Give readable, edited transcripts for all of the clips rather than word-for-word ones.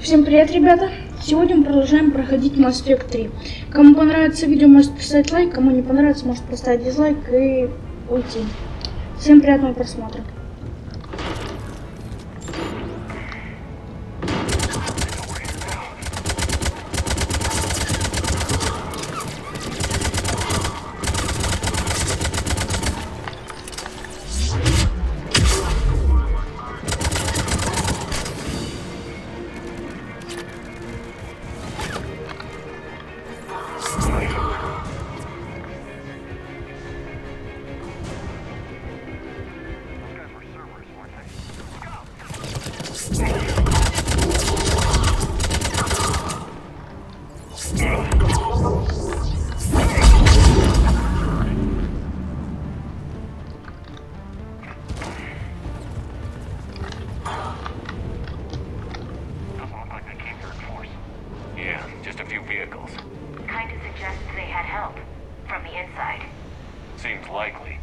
Всем привет, ребята! Сегодня мы продолжаем проходить Mass Effect 3. Кому понравится видео, может поставить лайк, кому не понравится, может поставить дизлайк и уйти. Всем приятного просмотра. Seems likely.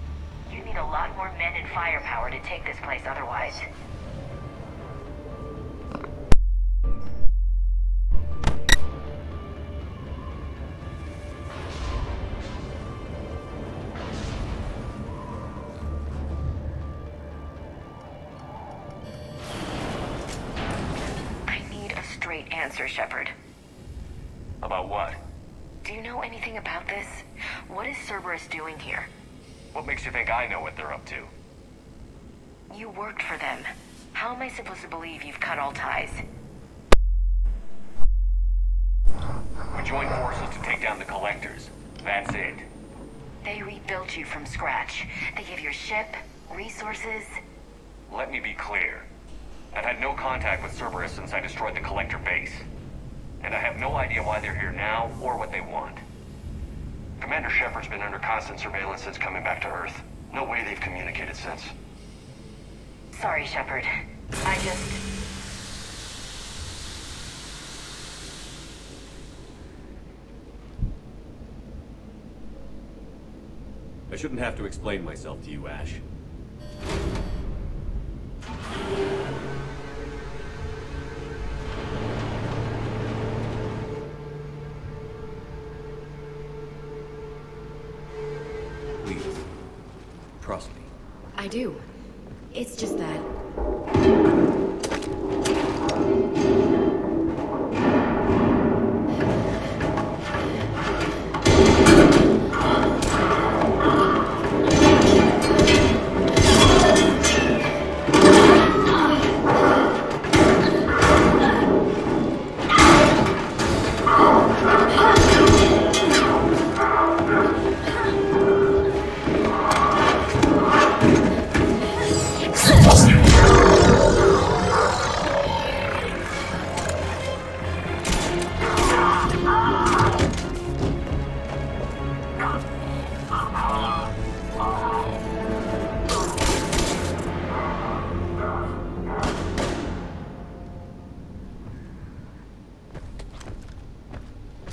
You need a lot more men and firepower to take this place otherwise. I need a straight answer, Shepard. About what? Do you know anything about this? What is Cerberus doing here? What makes you think I know what they're up to? You worked for them. How am I supposed to believe you've cut all ties? We joined forces to take down the Collectors. That's it. They rebuilt you from scratch. They gave your ship, resources. Let me be clear. I've had no contact with Cerberus since I destroyed the Collector base. And I have no idea why they're here now or what they want. Commander Shepard's been under constant surveillance since coming back to Earth. No way they've communicated since. Sorry, Shepard. I shouldn't have to explain myself to you, Ash. Please, trust me. I do. It's just that...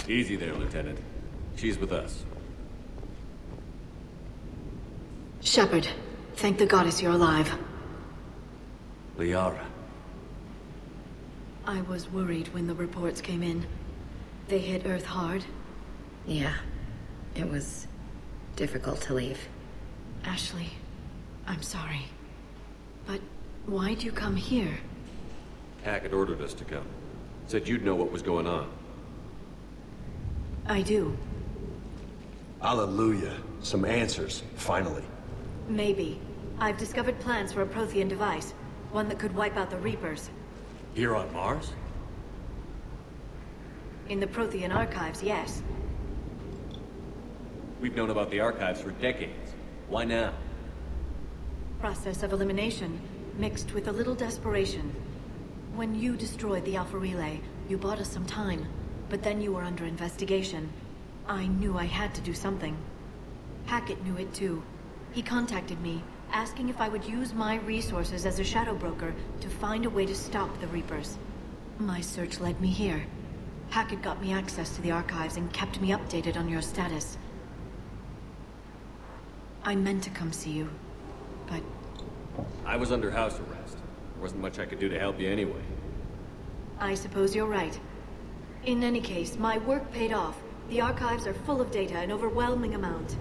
Easy there, Lieutenant. She's with us. Shepard, thank the goddess you're alive. Liara. I was worried when the reports came in. They hit Earth hard. Yeah, it was difficult to leave. Ashley, I'm sorry. But why'd you come here? Hackett ordered us to come. Said you'd know what was going on. I do. Hallelujah. Some answers, finally. Maybe. I've discovered plans for a Prothean device. One that could wipe out the Reapers. Here on Mars? In the Prothean archives, yes. We've known about the archives for decades. Why now? Process of elimination, mixed with a little desperation. When you destroyed the Alpha Relay, you bought us some time. But then you were under investigation. I knew I had to do something. Hackett knew it too. He contacted me, asking if I would use my resources as a shadow broker to find a way to stop the Reapers. My search led me here. Hackett got me access to the archives and kept me updated on your status. I meant to come see you, but... I was under house arrest. There wasn't much I could do to help you anyway. I suppose you're right. In any case, my work paid off. The archives are full of data, an overwhelming amount.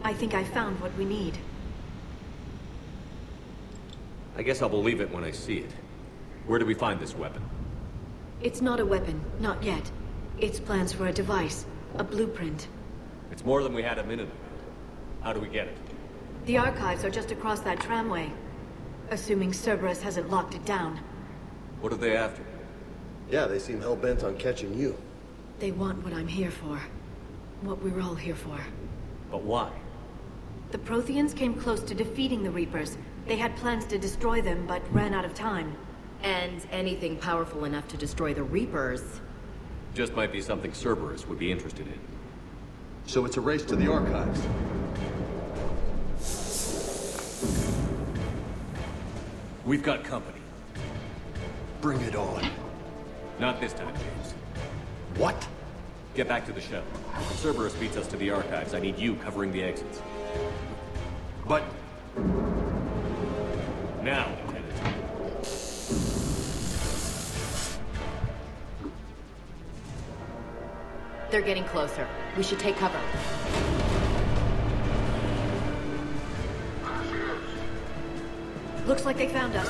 I think I found what we need. I guess I'll believe it when I see it. Where do we find this weapon? It's not a weapon, not yet. It's plans for a device, a blueprint. It's more than we had a minute ago. How do we get it? The archives are just across that tramway. Assuming Cerberus hasn't locked it down. What are they after? Yeah, they seem hell-bent on catching you. They want what I'm here for. What we're all here for. But why? The Protheans came close to defeating the Reapers. They had plans to destroy them, but ran out of time. And anything powerful enough to destroy the Reapers. Just might be something Cerberus would be interested in. So it's a race to the archives. We've got company. Bring it on. Not this time, James. What? Get back to the shuttle. If Cerberus beats us to the archives, I need you covering the exits. But... Now, Lieutenant. They're getting closer. We should take cover. Looks like they found us.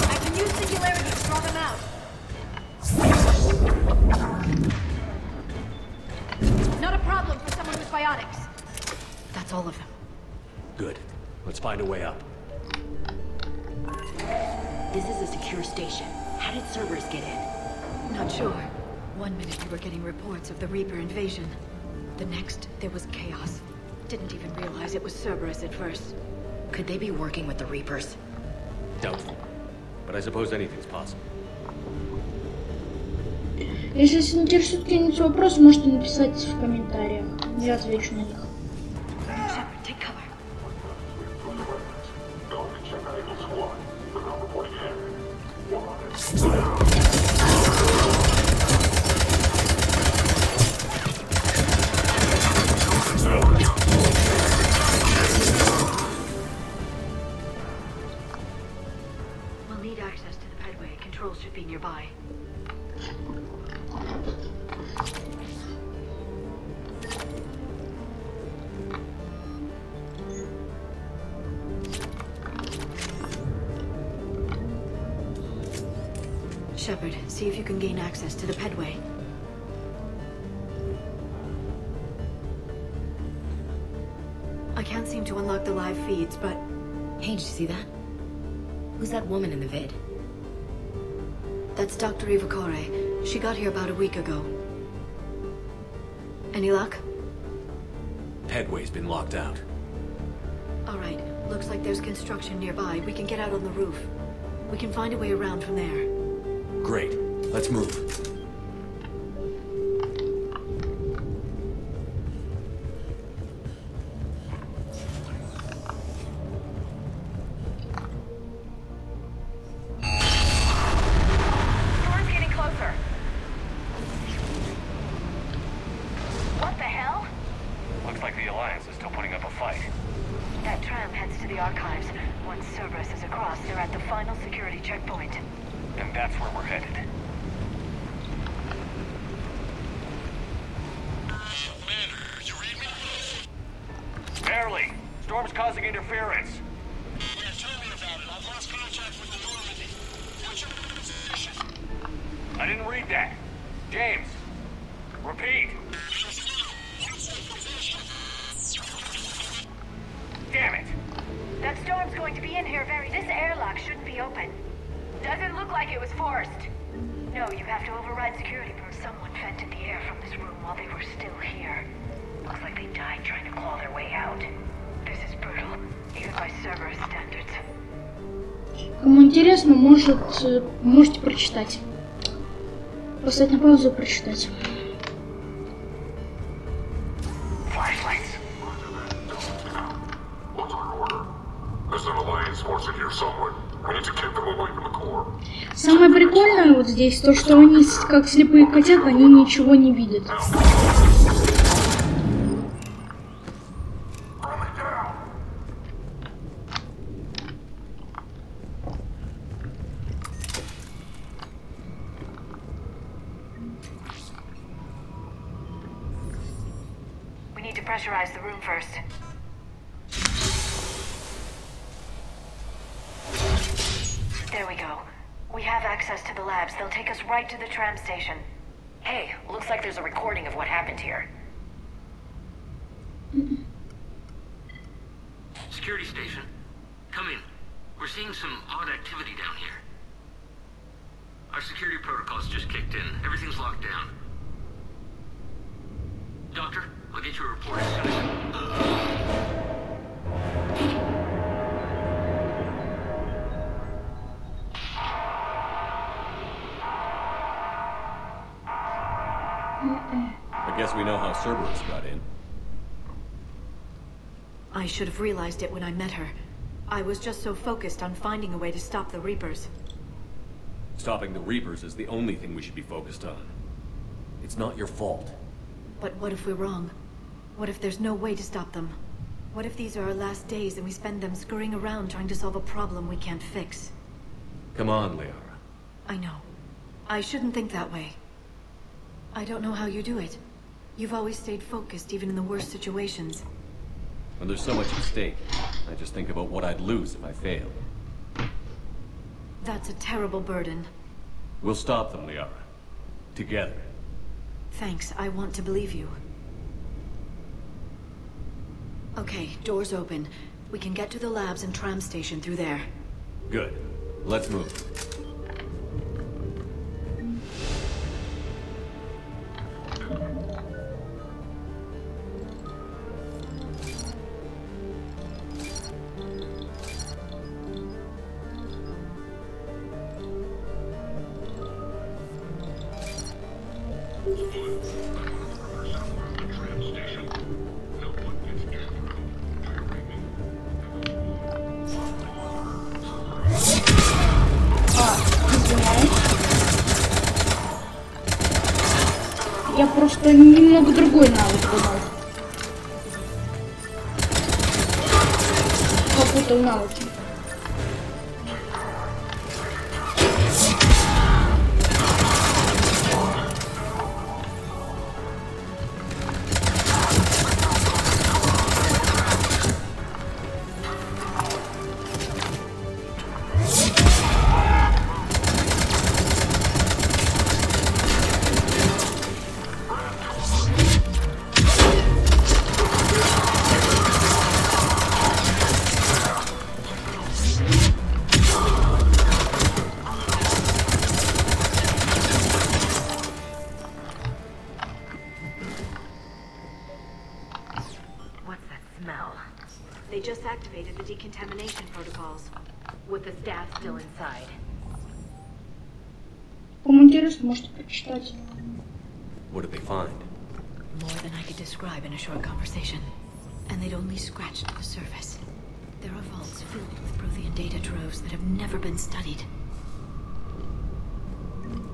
I can use singularity to draw them out. Not a problem for someone with biotics. That's all of them. Good. Let's find a way up. This is a secure station. How did Cerberus get in? Not sure. One minute we were getting reports of the Reaper invasion. The next, there was chaos. Didn't even realize it was Cerberus at first. Could they be working with the Reapers? Doubtful. But I suppose anything's possible. Если вас интересуют какие-нибудь вопросы, можете написать в комментариях. Я отвечу на них. Shepard, take cover. We'll need access to the pedway. Controls should be nearby. Shepard, see if you can gain access to the pedway. I can't seem to unlock the live feeds, but... Hey, did you see that? Who's that woman in the vid? That's Dr. Ivakare. She got here about a week ago. Any luck? Headway's been locked out. All right. Looks like there's construction nearby. We can get out on the roof. We can find a way around from there. Great. Let's move. Storm's getting closer. What the hell? Looks like the Alliance is still putting up a fight. That tram heads to the archives. Once Cerberus is across, they're at the final security checkpoint. And that's where we're headed. Commander, you read me? Barely. Storm's causing interference. Yeah, tell me about it. I've lost contact with the Normandy. What's your position? I didn't read that. James. Repeat. Damn it. That storm's going to be in here very... This airlock shouldn't be open. Doesn't look like it was forced. No, you have to override security. Someone vented the air from this room while they were still here. Looks like they died trying to claw their way out. This is brutal, even by Cerberus standards. Кому интересно, можете прочитать. Поставить на паузу и прочитать. Flashlights. What's our order? There's an Alliance force in here somewhere. I need to keep them away from the core. Самое прикольное вот здесь, то что они, как слепые котята, они ничего не видят. depressurize the room first. There we go. We have access to the labs. They'll take us right to the tram station. Hey, looks like there's a recording of what happened here. Security station. Come in. We're seeing some odd activity down here. Our security protocols just kicked in. Everything's locked down. Doctor, I'll get you a report as soon as... I guess we know how Cerberus got in. I should have realized it when I met her. I was just so focused on finding a way to stop the Reapers. Stopping the Reapers is the only thing we should be focused on. It's not your fault. But what if we're wrong? What if there's no way to stop them? What if these are our last days and we spend them scurrying around trying to solve a problem we can't fix? Come on, Liara. I know. I shouldn't think that way. I don't know how you do it. You've always stayed focused even in the worst situations. When there's so much at stake, I just think about what I'd lose if I failed. That's a terrible burden. We'll stop them, Liara. Together. Thanks, I want to believe you. Okay, doors open. We can get to the labs and tram station through there. Good. Let's move. Я просто немного другой навык выбрал. Попутал навыки. They just activated the decontamination protocols. With the staff still inside. Кому интересно, можете прочитать. What did they find? More than I could describe in a short conversation. And they'd only scratched the surface. There are vaults filled with Prothean data troves that have never been studied.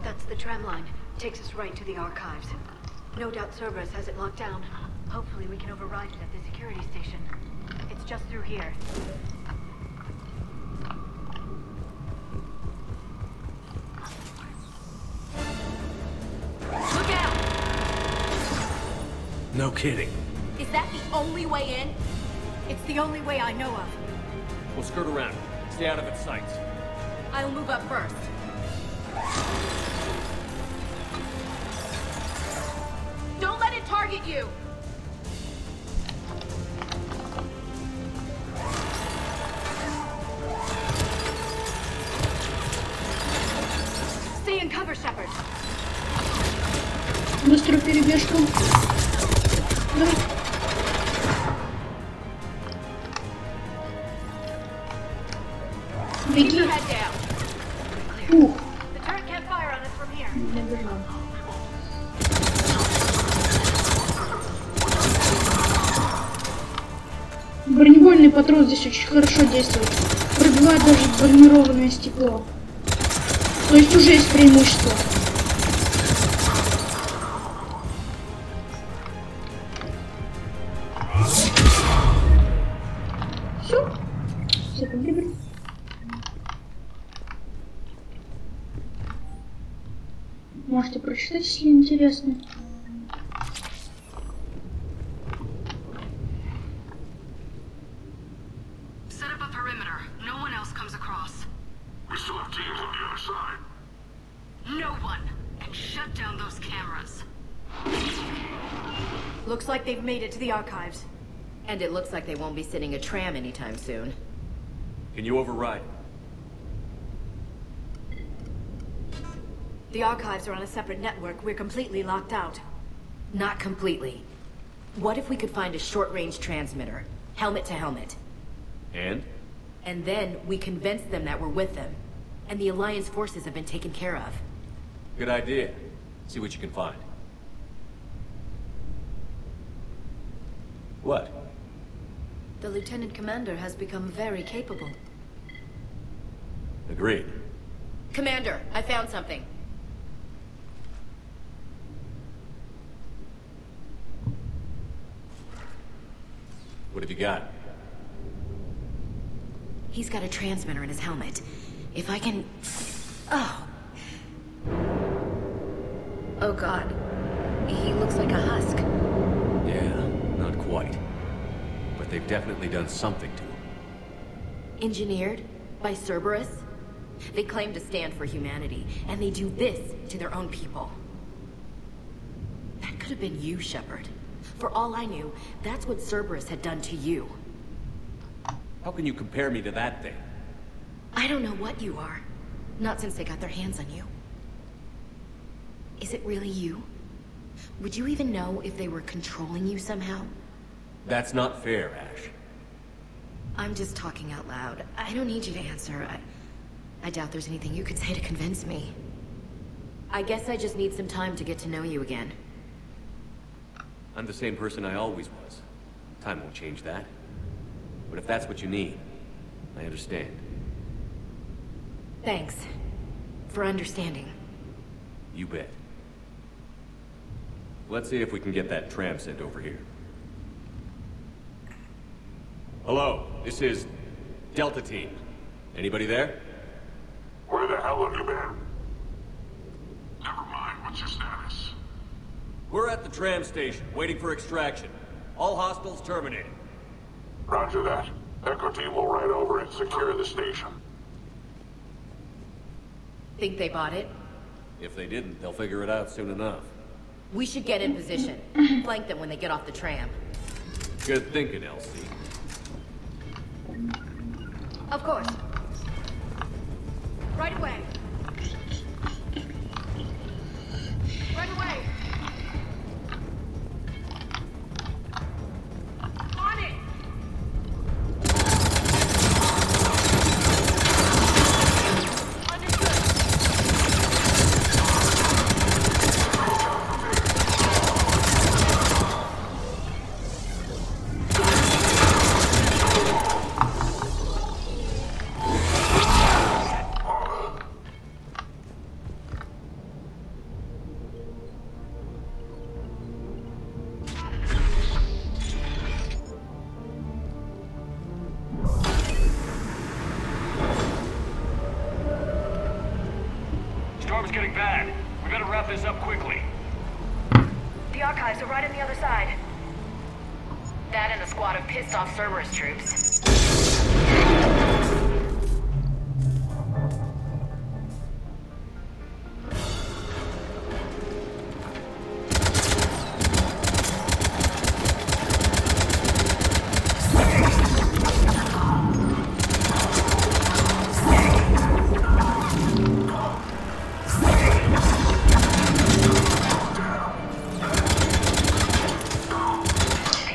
That's the tram line. Takes us right to the archives. No doubt Cerberus has it locked down. Hopefully we can override it at the security station. It's just through here. Look out! No kidding. Is that the only way in? It's the only way I know of. We'll skirt around. Stay out of its sights. I'll move up first. Don't let it target you! Stay in cover, Shepard. Быструю перебежку. Давай. Keep Беги. your head down. Ух, The turret can't fire on us from here. добежал. Бронебойный патрон здесь очень хорошо действует. Пробивает даже бронированное стекло. То есть уже есть преимущество. Все. Все побрили. Можете прочитать, если интересно. Looks like they've made it to the archives. And it looks like they won't be sitting a tram anytime soon. Can you override it? The archives are on a separate network. We're completely locked out. Not completely. What if we could find a short-range transmitter? Helmet to helmet. And? And then we convince them that we're with them. And the Alliance forces have been taken care of. Good idea. See what you can find. What? The Lieutenant Commander has become very capable. Agreed. Commander, I found something. What have you got? He's got a transmitter in his helmet. If I can... Oh. Oh god. He looks like a husk. Yeah, not quite. But they've definitely done something to him. Engineered by Cerberus? They claim to stand for humanity, and they do this to their own people. That could have been you, Shepard. For all I knew, that's what Cerberus had done to you. How can you compare me to that thing? I don't know what you are. Not since they got their hands on you. Is it really you? Would you even know if they were controlling you somehow? That's not fair, Ash. I'm just talking out loud. I don't need you to answer. I doubt there's anything you could say to convince me. I guess I just need some time to get to know you again. I'm the same person I always was. Time won't change that. But if that's what you need, I understand. Thanks. For understanding. You bet. Let's see if we can get that tram sent over here. Hello, this is Delta Team. Anybody there? Where the hell have you been? Never mind, what's your status? We're at the tram station, waiting for extraction. All hostiles terminated. Roger that. Echo Team will ride over and secure the station. Think they bought it? If they didn't, they'll figure it out soon enough. We should get in position. Flank them when they get off the tram. Good thinking, Elsie. Of course. Right away. Right away. On it. Storm's getting bad. We better wrap this up quickly. The archives are right on the other side. That and a squad of pissed off Cerberus troops.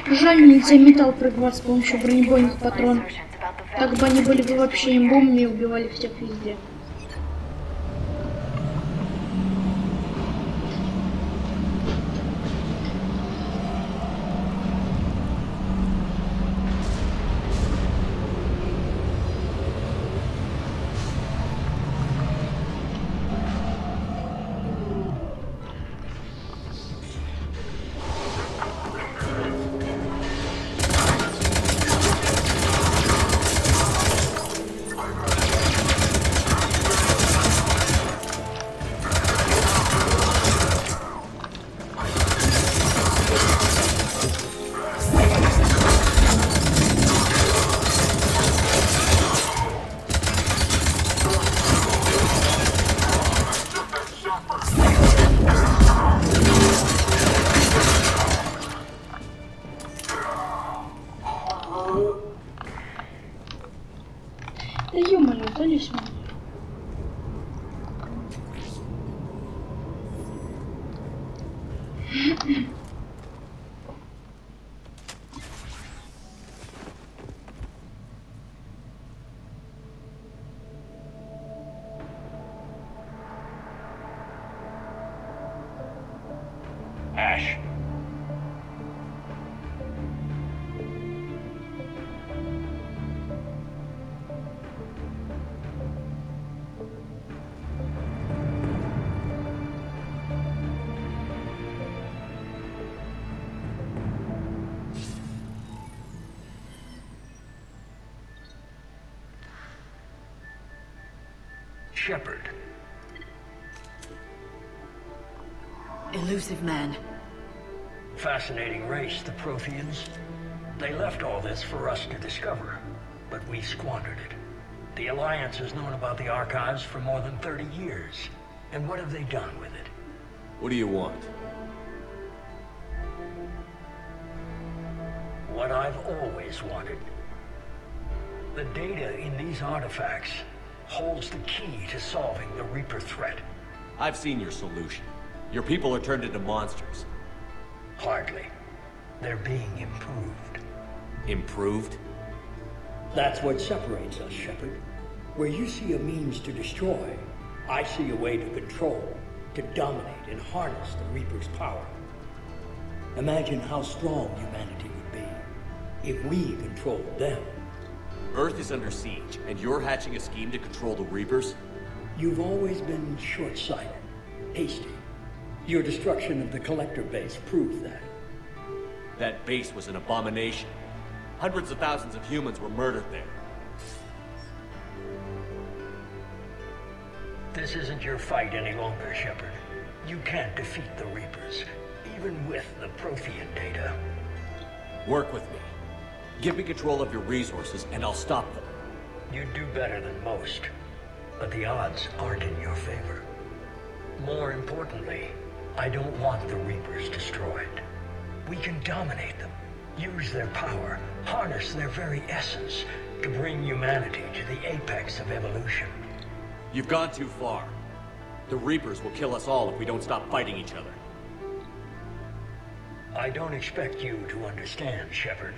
Жаль, нельзя металл прорывать с помощью бронебойных патронов. Так бы они были бы вообще имбомами и убивали всех везде. остались мы. Ash. Shepard. Elusive man. Fascinating race, the Protheans. They left all this for us to discover, but we squandered it. The Alliance has known about the archives for more than 30 years. And what have they done with it? What do you want? What I've always wanted. The data in these artifacts holds the key to solving the Reaper threat. I've seen your solution. Your people are turned into monsters. Hardly. They're being improved. Improved? That's what separates us, Shepard. Where you see a means to destroy, I see a way to control, to dominate and harness the Reaper's power. Imagine how strong humanity would be if we controlled them. Earth is under siege, and you're hatching a scheme to control the Reapers? You've always been short-sighted, hasty. Your destruction of the Collector base proved that. That base was an abomination. Hundreds of thousands of humans were murdered there. This isn't your fight any longer, Shepard. You can't defeat the Reapers, even with the Prothean data. Work with me. Give me control of your resources, and I'll stop them. You'd do better than most, but the odds aren't in your favor. More importantly, I don't want the Reapers destroyed. We can dominate them, use their power, harness their very essence to bring humanity to the apex of evolution. You've gone too far. The Reapers will kill us all if we don't stop fighting each other. I don't expect you to understand, Shepard,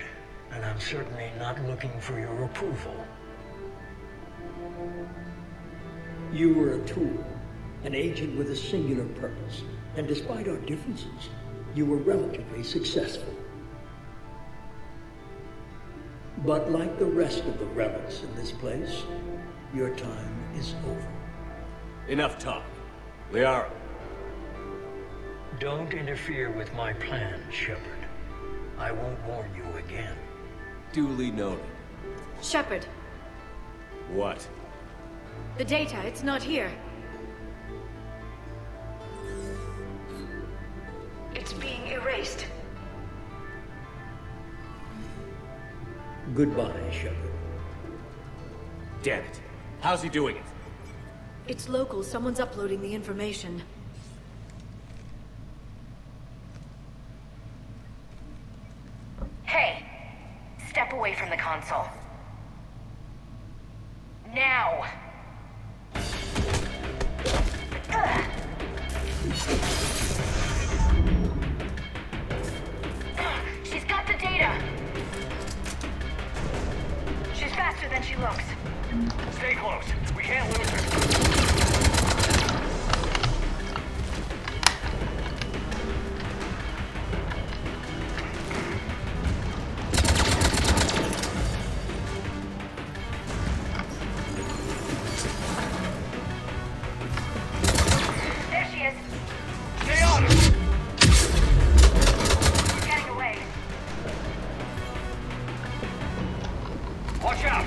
and I'm certainly not looking for your approval. You were a tool, an agent with a singular purpose, and despite our differences, you were relatively successful. But like the rest of the relics in this place, your time is over. Enough talk. Liara. Don't interfere with my plan, Shepard. I won't warn you again. Duly noted. Shepard, What? the data, it's not here. It's being erased. Goodbye, Shepard. Damn it. How's he doing it? It's local. Someone's uploading the information. Hey! Step away from the console. Now! She's got the data! She's faster than she looks. Stay close. We can't lose her. There she is. Stay on her! She's getting away. Watch out!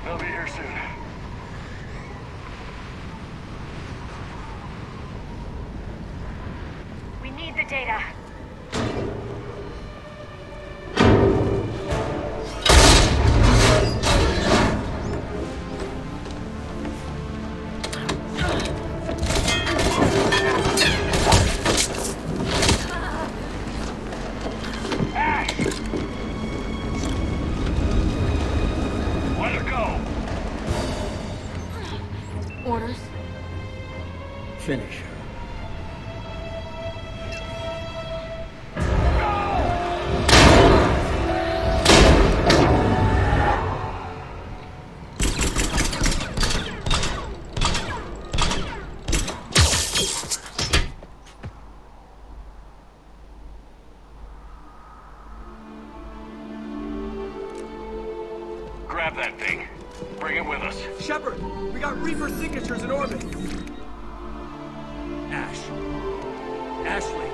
They'll be here soon. We need the data. Let her go! Orders? Finish her. Grab that thing. Bring it with us. Shepard, we got Reaper signatures in orbit. Ash. Ashley.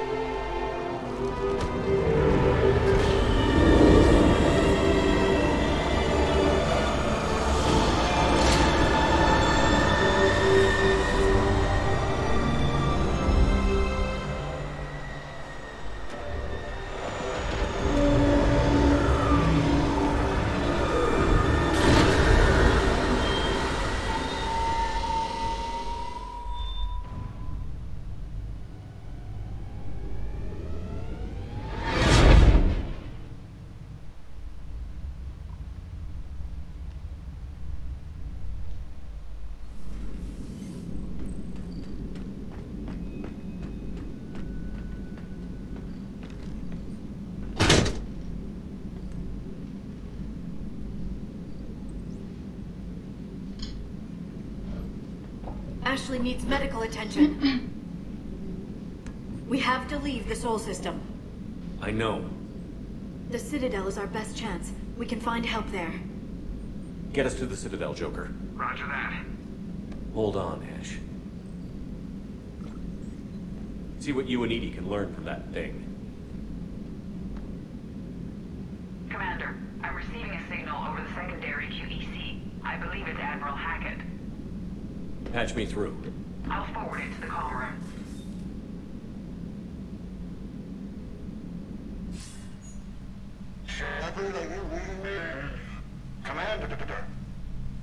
Ashley needs medical attention. We have to leave the Sol system. I know. The Citadel is our best chance. We can find help there. Get us to the Citadel, Joker. Roger that. Hold on, Ash. See what you and Edie can learn from that thing. Commander, I'm receiving a signal over the secondary QEC. I believe it's Admiral Hackett. Patch me through. I'll forward it to the comm room. Commander.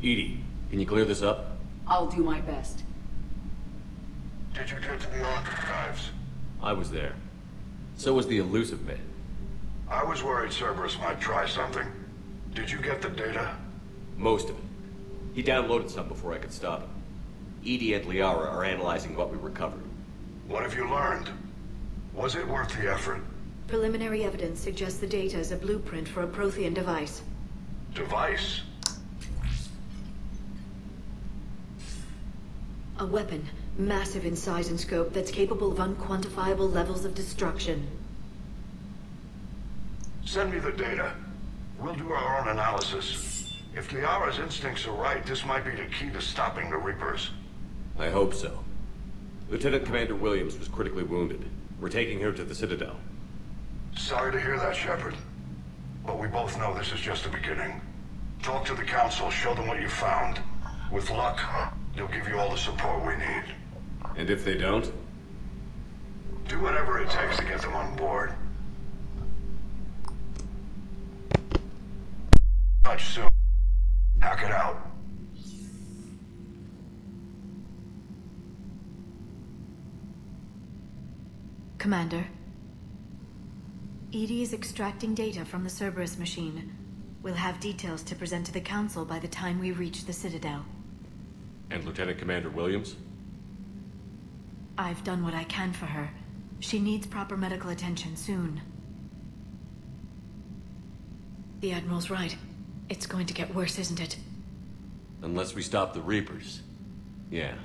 Edie, can you clear this up? I'll do my best. Did you get to the archives? I was there. So was the elusive man. I was worried Cerberus might try something. Did you get the data? Most of it. He downloaded some before I could stop him. Edie and Liara are analyzing what we recovered. What have you learned? Was it worth the effort? Preliminary evidence suggests the data is a blueprint for a Prothean device. Device? A weapon, massive in size and scope, that's capable of unquantifiable levels of destruction. Send me the data. We'll do our own analysis. If Liara's instincts are right, this might be the key to stopping the Reapers. I hope so. Lieutenant Commander Williams was critically wounded. We're taking her to the Citadel. Sorry to hear that, Shepard. But we both know this is just the beginning. Talk to the Council, show them what you found. With luck, they'll give you all the support we need. And if they don't? Do whatever it takes to get them on board. Touch soon. Hack it out. Commander, Edie is extracting data from the Cerberus machine. We'll have details to present to the Council by the time we reach the Citadel. And Lieutenant Commander Williams? I've done what I can for her. She needs proper medical attention soon. The Admiral's right. It's going to get worse, isn't it? Unless we stop the Reapers. Yeah.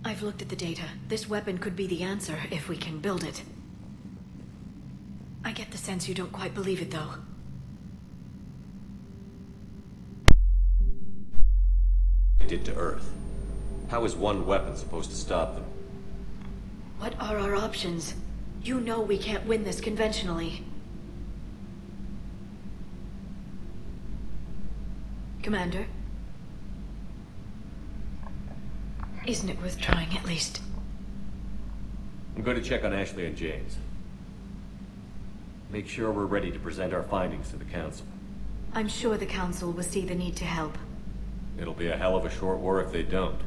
I've looked at the data. This weapon could be the answer if we can build it. I get the sense you don't quite believe it, though. They did to Earth. How is one weapon supposed to stop them? What are our options? You know we can't win this conventionally. Commander? Isn't it worth trying at least? I'm going to check on Ashley and James. Make sure we're ready to present our findings to the Council. I'm sure the Council will see the need to help. It'll be a hell of a short war if they don't.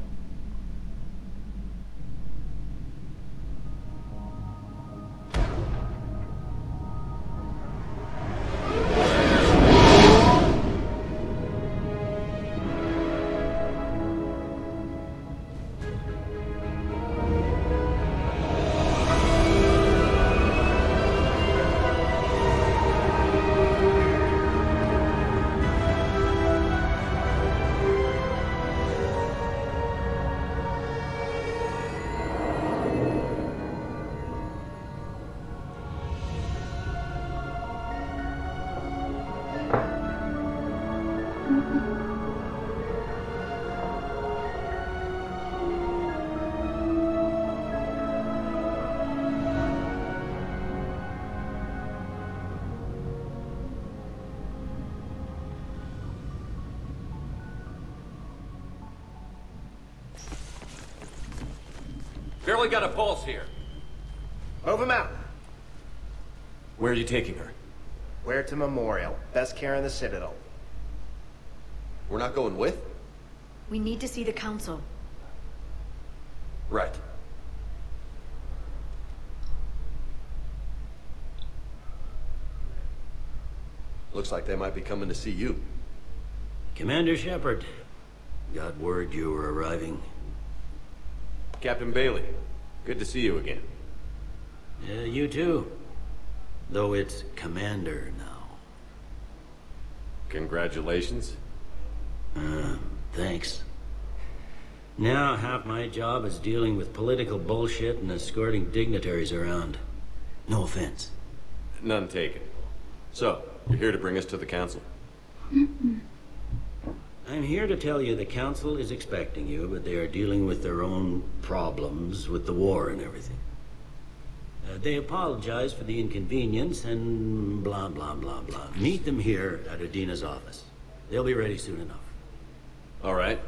Barely got a pulse here. Move him out. Where are you taking her? Where to Memorial. Best care in the Citadel. We're not going with? We need to see the Council. Right. Looks like they might be coming to see you. Commander Shepard. Got word you were arriving. Captain Bailey, good to see you again. Yeah, you too. Though it's Commander now. Congratulations. Thanks. Now half my job is dealing with political bullshit and escorting dignitaries around. No offense. None taken. So, you're here to bring us to the Council? I'm here to tell you the Council is expecting you, but they are dealing with their own problems with the war and everything. They apologize for the inconvenience and blah, blah, blah, blah. Meet them here at Adina's office. They'll be ready soon enough. All right.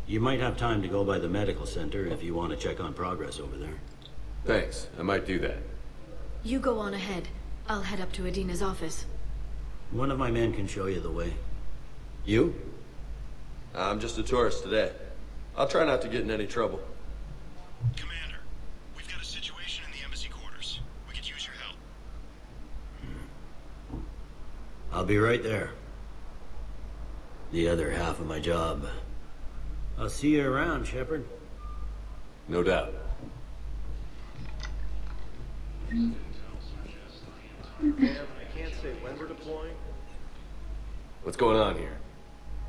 You might have time to go by the medical center if you want to check on progress over there. Thanks. I might do that. You go on ahead. I'll head up to Adina's office. One of my men can show you the way. You? I'm just a tourist today. I'll try not to get in any trouble. Commander, we've got a situation in the embassy quarters. We could use your help. I'll be right there. The other half of my job. I'll see you around, Shepard. No doubt. Ma'am, I can't say when we're deploying. What's going on here?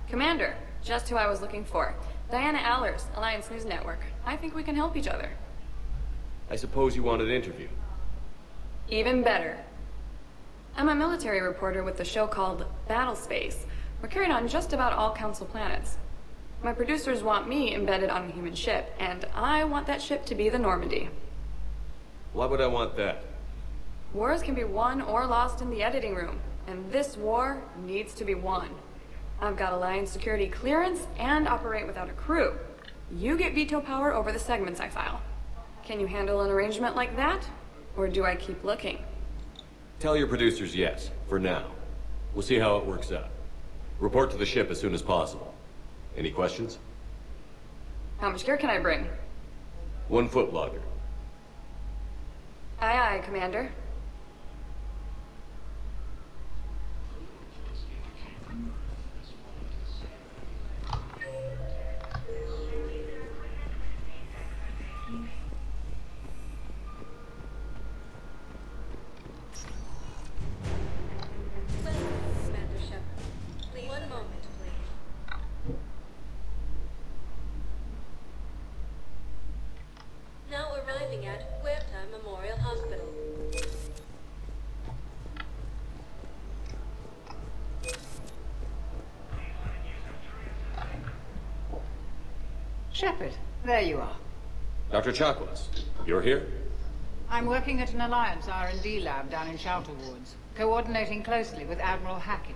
Commander, just who I was looking for. Diana Allers, Alliance News Network. I think we can help each other. I suppose you want an interview. Even better. I'm a military reporter with the show called Battle Space. We're carried on just about all Council planets. My producers want me embedded on a human ship, and I want that ship to be the Normandy. Why would I want that? Wars can be won or lost in the editing room, and this war needs to be won. I've got Alliance security clearance and operate without a crew. You get veto power over the segments I file. Can you handle an arrangement like that? Or do I keep looking? Tell your producers yes, for now. We'll see how it works out. Report to the ship as soon as possible. Any questions? How much gear can I bring? 1 foot logger. Aye, aye, Commander. Now arriving at Huerta Memorial Hospital. Shepard, there you are. Dr. Chakwas, you're here? I'm working at an Alliance R&D lab down in Shelter Woods, coordinating closely with Admiral Hackett.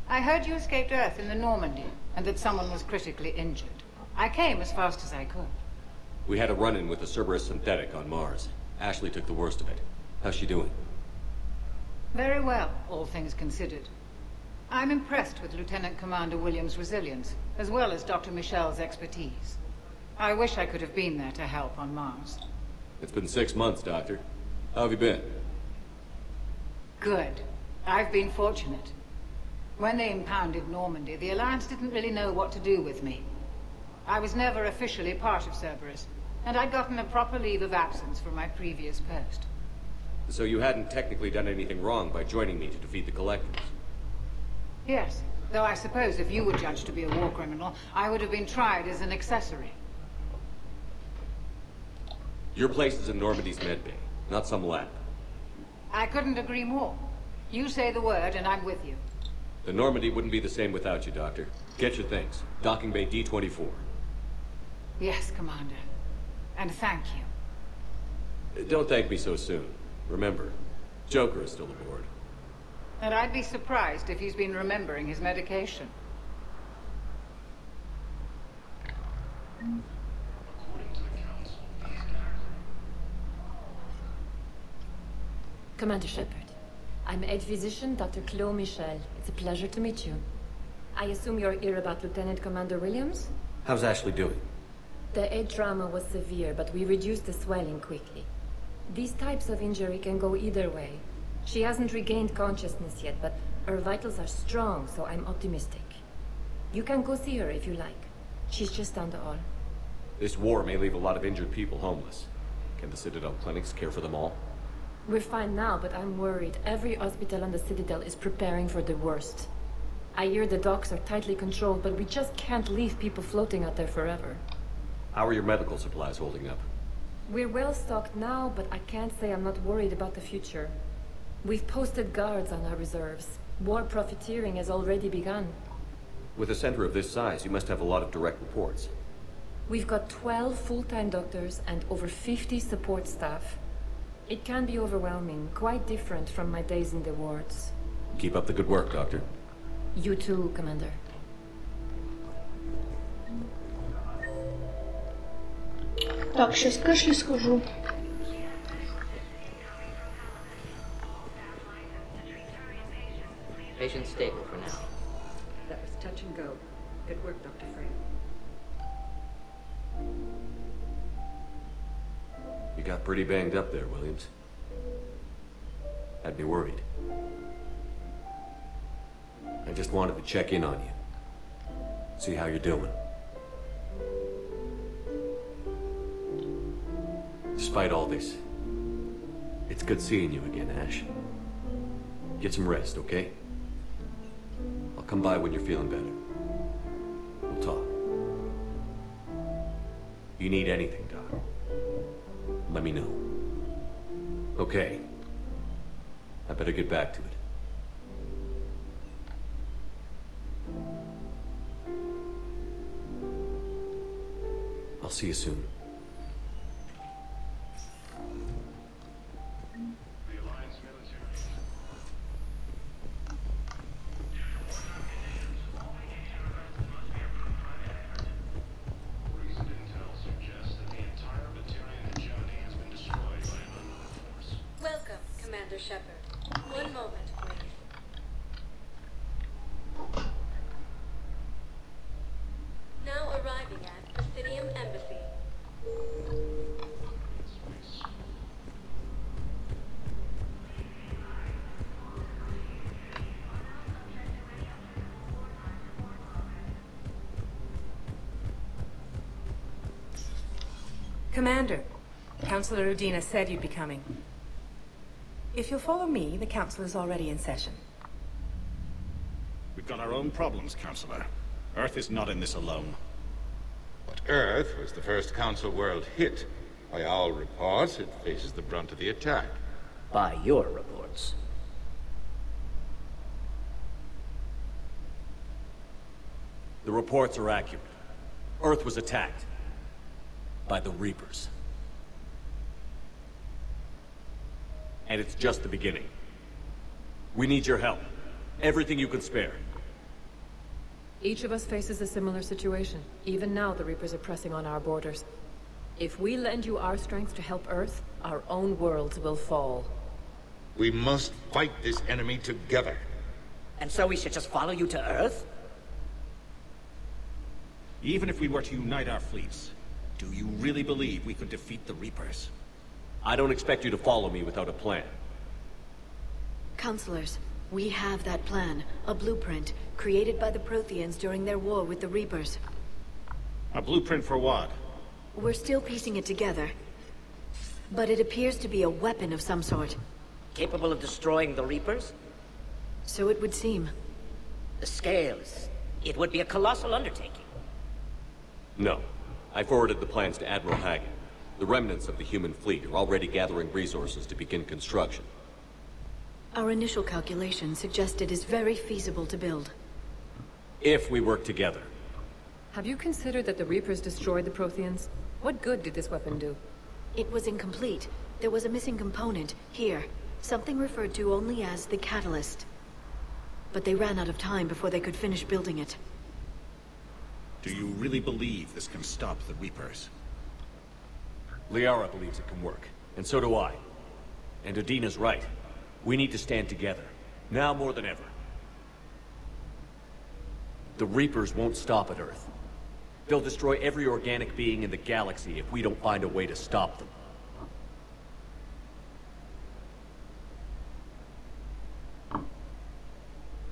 I heard you escaped Earth in the Normandy, and that someone was critically injured. I came as fast as I could. We had a run-in with the Cerberus synthetic on Mars. Ashley took the worst of it. How's she doing? Very well, all things considered. I'm impressed with Lieutenant Commander Williams' resilience, as well as Dr. Michel's expertise. I wish I could have been there to help on Mars. It's been 6 months, Doctor. How have you been? Good. I've been fortunate. When they impounded Normandy, the Alliance didn't really know what to do with me. I was never officially part of Cerberus, and I'd gotten a proper leave of absence from my previous post. So you hadn't technically done anything wrong by joining me to defeat the Collectors? Yes, though I suppose if you were judged to be a war criminal, I would have been tried as an accessory. Your place is in Normandy's medbay, not some lab. I couldn't agree more. You say the word, and I'm with you. The Normandy wouldn't be the same without you, Doctor. Get your things. Docking Bay D-24. Yes, Commander. And thank you. Don't thank me so soon. Remember, Joker is still aboard. And I'd be surprised if he's been remembering his medication. Commander Shepard, I'm Head Physician Dr. Claude Michel. It's a pleasure to meet you. I assume you're here about Lieutenant Commander Williams? How's Ashley doing? The head trauma was severe, but we reduced the swelling quickly. These types of injury can go either way. She hasn't regained consciousness yet, but her vitals are strong, so I'm optimistic. You can go see her if you like. She's just down the hall. This war may leave a lot of injured people homeless. Can the Citadel clinics care for them all? We're fine now, but I'm worried. Every hospital on the Citadel is preparing for the worst. I hear the docks are tightly controlled, but we just can't leave people floating out there forever. How are your medical supplies holding up? We're well stocked now, but I can't say I'm not worried about the future. We've posted guards on our reserves. War profiteering has already begun. With a center of this size, you must have a lot of direct reports. We've got 12 full-time doctors and over 50 support staff. It can be overwhelming, quite different from my days in the wards. Keep up the good work, Doctor. You too, Commander. Так, сейчас к Эшли схожу. Patient stable for now. That was touch and go. Good work, Dr. Frey. You got pretty banged up there, Williams. Had me worried. I just wanted to check in on you. See how you're doing. Despite all this, it's good seeing you again, Ash. Get some rest, okay? I'll come by when you're feeling better. We'll talk. You need anything, Doc, let me know. Okay. I better get back to it. I'll see you soon. Welcome, Commander Shepard. One moment, please. Now arriving at Presidium Embassy. Commander, Councilor Udina said you'd be coming. If you'll follow me, the Council is already in session. We've got our own problems, Councilor. Earth is not in this alone. But Earth was the first Council world hit. By all reports, it faces the brunt of the attack. By your reports. The reports are accurate. Earth was attacked by the Reapers. And it's just the beginning. We need your help. Everything you can spare. Each of us faces a similar situation. Even now, the Reapers are pressing on our borders. If we lend you our strength to help Earth, our own worlds will fall. We must fight this enemy together. And so we should just follow you to Earth? Even if we were to unite our fleets, do you really believe we could defeat the Reapers? I don't expect you to follow me without a plan. Counselors, we have that plan. A blueprint, created by the Protheans during their war with the Reapers. A blueprint for what? We're still piecing it together. But it appears to be a weapon of some sort. Capable of destroying the Reapers? So it would seem. The scales. It would be a colossal undertaking. No. I forwarded the plans to Admiral Hagen. The remnants of the human fleet are already gathering resources to begin construction. Our initial calculations suggest it is very feasible to build. If we work together. Have you considered that the Reapers destroyed the Protheans? What good did this weapon do? It was incomplete. There was a missing component, here. Something referred to only as the catalyst. But they ran out of time before they could finish building it. Do you really believe this can stop the Reapers? Liara believes it can work, and so do I. And Udina's right. We need to stand together, now more than ever. The Reapers won't stop at Earth. They'll destroy every organic being in the galaxy if we don't find a way to stop them.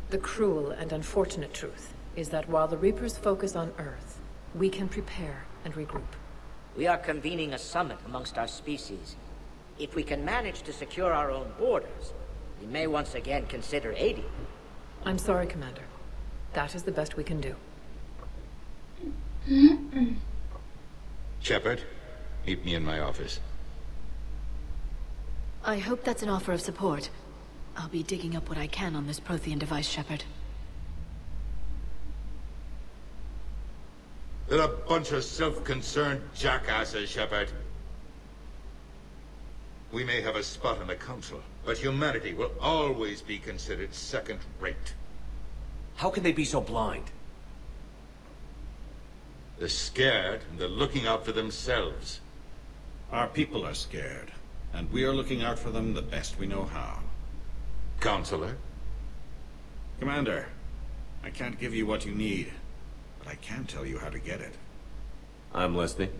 The cruel and unfortunate truth is that while the Reapers focus on Earth, we can prepare and regroup. We are convening a summit amongst our species. If we can manage to secure our own borders, we may once again consider aiding. I'm sorry, Commander. That is the best we can do. Shepard, meet me in my office. I hope that's an offer of support. I'll be digging up what I can on this Prothean device, Shepard. They're a bunch of self-concerned jackasses, Shepard. We may have a spot on the Council, but humanity will always be considered second-rate. How can they be so blind? They're scared, and they're looking out for themselves. Our people are scared, and we are looking out for them the best we know how. Counselor? Commander, I can't give you what you need, but I can tell you how to get it. I'm listening.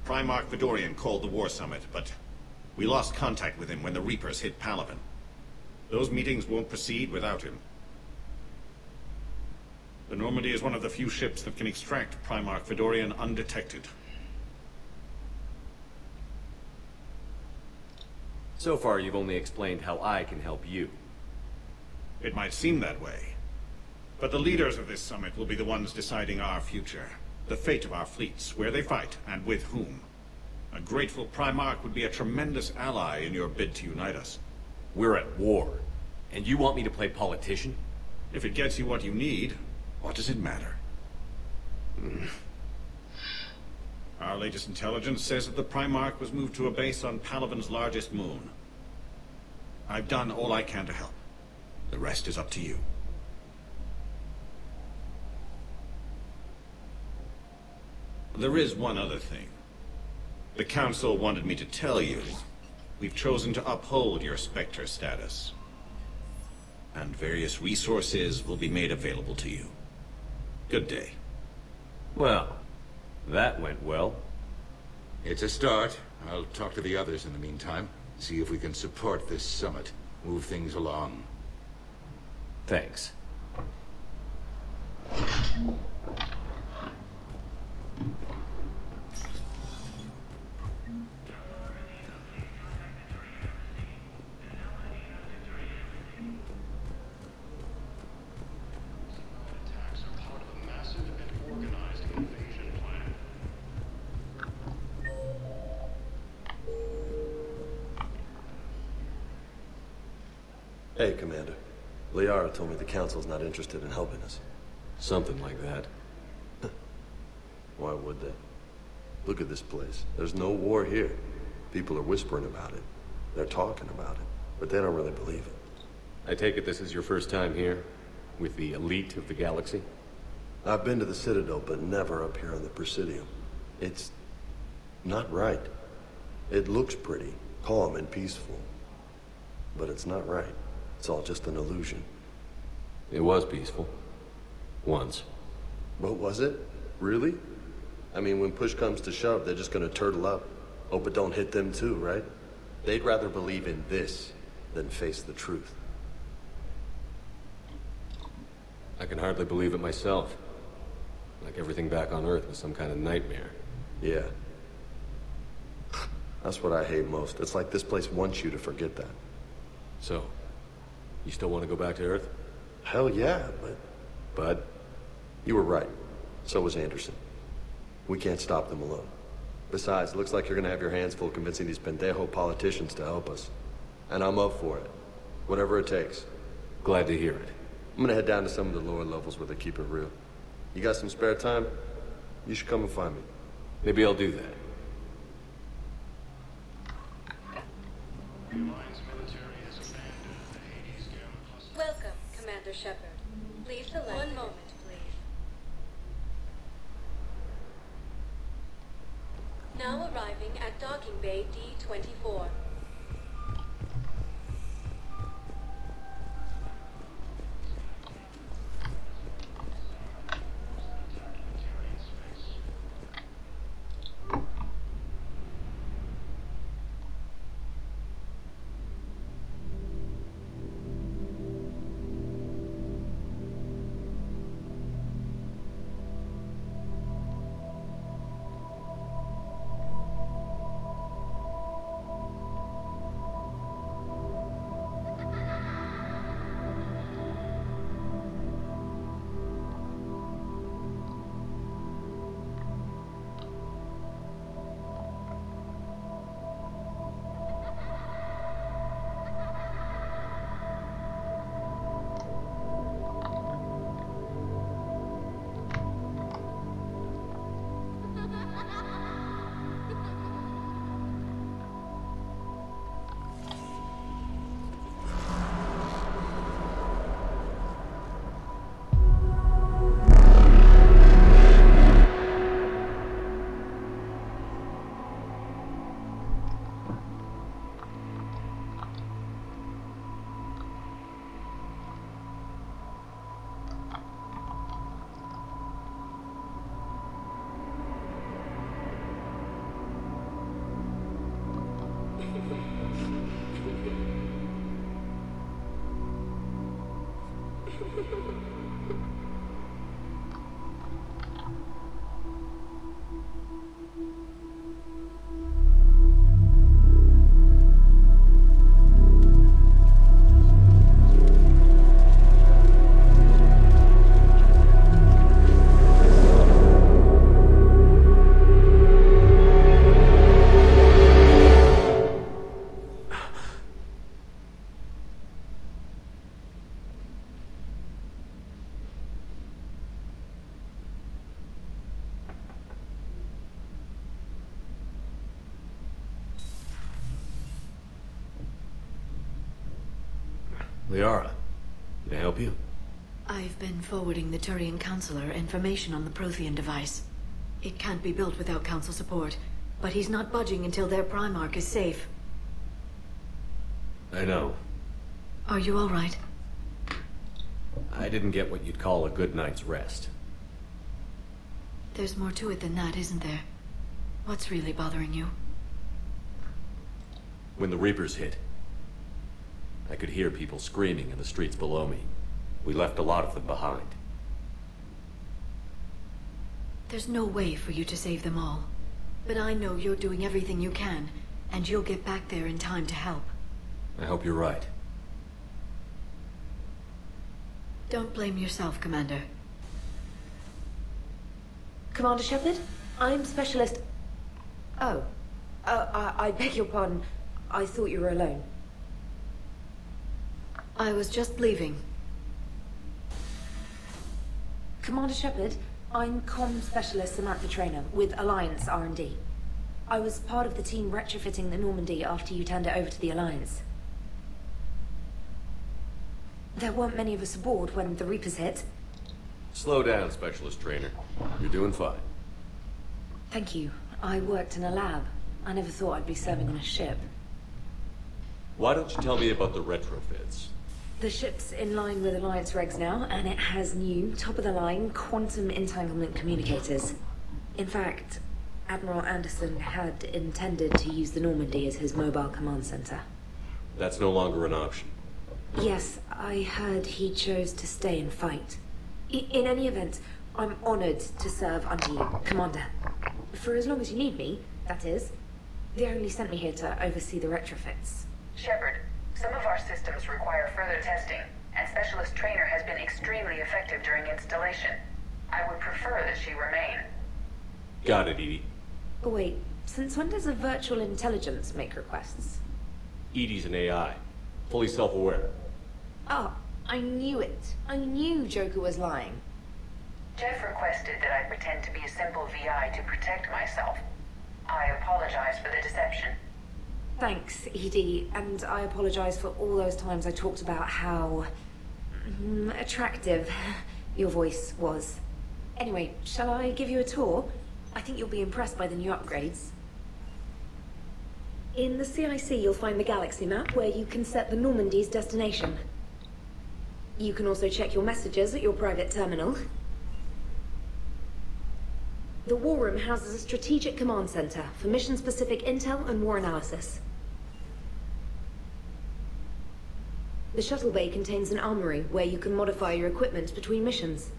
Primarch Fedorian called the War Summit, but we lost contact with him when the Reapers hit Palaven. Those meetings won't proceed without him. The Normandy is one of the few ships that can extract Primarch Fedorian undetected. So far, you've only explained how I can help you. It might seem that way. But the leaders of this summit will be the ones deciding our future. The fate of our fleets, where they fight, and with whom. A grateful Primarch would be a tremendous ally in your bid to unite us. We're at war. And you want me to play politician? If it gets you what you need, what does it matter? Our latest intelligence says that the Primarch was moved to a base on Palaven's largest moon. I've done all I can to help. The rest is up to you. There is one other thing. The Council wanted me to tell you, we've chosen to uphold your Spectre status. And various resources will be made available to you. Good day. Well, that went well. It's a start. I'll talk to the others in the meantime. See if we can support this summit. Move things along. Thanks. Hey, Commander. Liara told me the Council's not interested in helping us. Something like that. Why would they? Look at this place. There's no war here. People are whispering about it. They're talking about it, but they don't really believe it. I take it this is your first time here? With the elite of the galaxy? I've been to the Citadel, but never up here on the Presidium. It's not right. It looks pretty, calm and peaceful. But it's not right. It's all just an illusion. It was peaceful. Once. What was it? Really? I mean, when push comes to shove, they're just gonna turtle up. Hope it don't hit them too, right? They'd rather believe in this than face the truth. I can hardly believe it myself. Like everything back on Earth was some kind of nightmare. Yeah. That's what I hate most. It's like this place wants you to forget that. So, you still want to go back to Earth? Hell yeah, but... But? You were right. So was Anderson. We can't stop them alone. Besides, it looks like you're gonna have your hands full convincing these pendejo politicians to help us. And I'm up for it. Whatever it takes. Glad to hear it. I'm gonna head down to some of the lower levels where they keep it real. You got some spare time? You should come and find me. Maybe I'll do that. Welcome, Commander Shepard. Leave the landing. 1 moment, please. Now arriving at docking bay D-24. Liara, can I help you? I've been forwarding the Turian Counselor information on the Prothean device. It can't be built without Council support, but he's not budging until their Primarch is safe. I know. Are you all right? I didn't get what you'd call a good night's rest. There's more to it than that, isn't there? What's really bothering you? When the Reapers hit, I could hear people screaming in the streets below me. We left a lot of them behind. There's no way for you to save them all. But I know you're doing everything you can, and you'll get back there in time to help. I hope you're right. Don't blame yourself, Commander. Commander Shepard, I'm Specialist... Oh. I beg your pardon. I thought you were alone. I was just leaving. Commander Shepard, I'm Comm Specialist Samantha Traynor with Alliance R&D. I was part of the team retrofitting the Normandy after you turned it over to the Alliance. There weren't many of us aboard when the Reapers hit. Slow down, Specialist Trainer. You're doing fine. Thank you. I worked in a lab. I never thought I'd be serving on a ship. Why don't you tell me about the retrofits? The ship's in line with Alliance regs now, and it has new, top-of-the-line, quantum entanglement communicators. In fact, Admiral Anderson had intended to use the Normandy as his mobile command center. That's no longer an option. Yes, I heard he chose to stay and fight. In any event, I'm honored to serve under you, Commander. For as long as you need me, that is. They only sent me here to oversee the retrofits. Shepard, some of our systems require further testing, and Specialist Trainer has been extremely effective during installation. I would prefer that she remain. Got it, Edie. Oh wait, since when does a virtual intelligence make requests? Edie's an AI. Fully self-aware. Oh, I knew it. I knew Joker was lying. Jeff requested that I pretend to be a simple VI to protect myself. I apologize for the deception. Thanks, Edie, and I apologize for all those times I talked about how attractive your voice was. Anyway, shall I give you a tour? I think you'll be impressed by the new upgrades. In the CIC, you'll find the galaxy map where you can set the Normandy's destination. You can also check your messages at your private terminal. The War Room houses a strategic command center for mission-specific intel and war analysis. The shuttle bay contains an armory where you can modify your equipment between missions.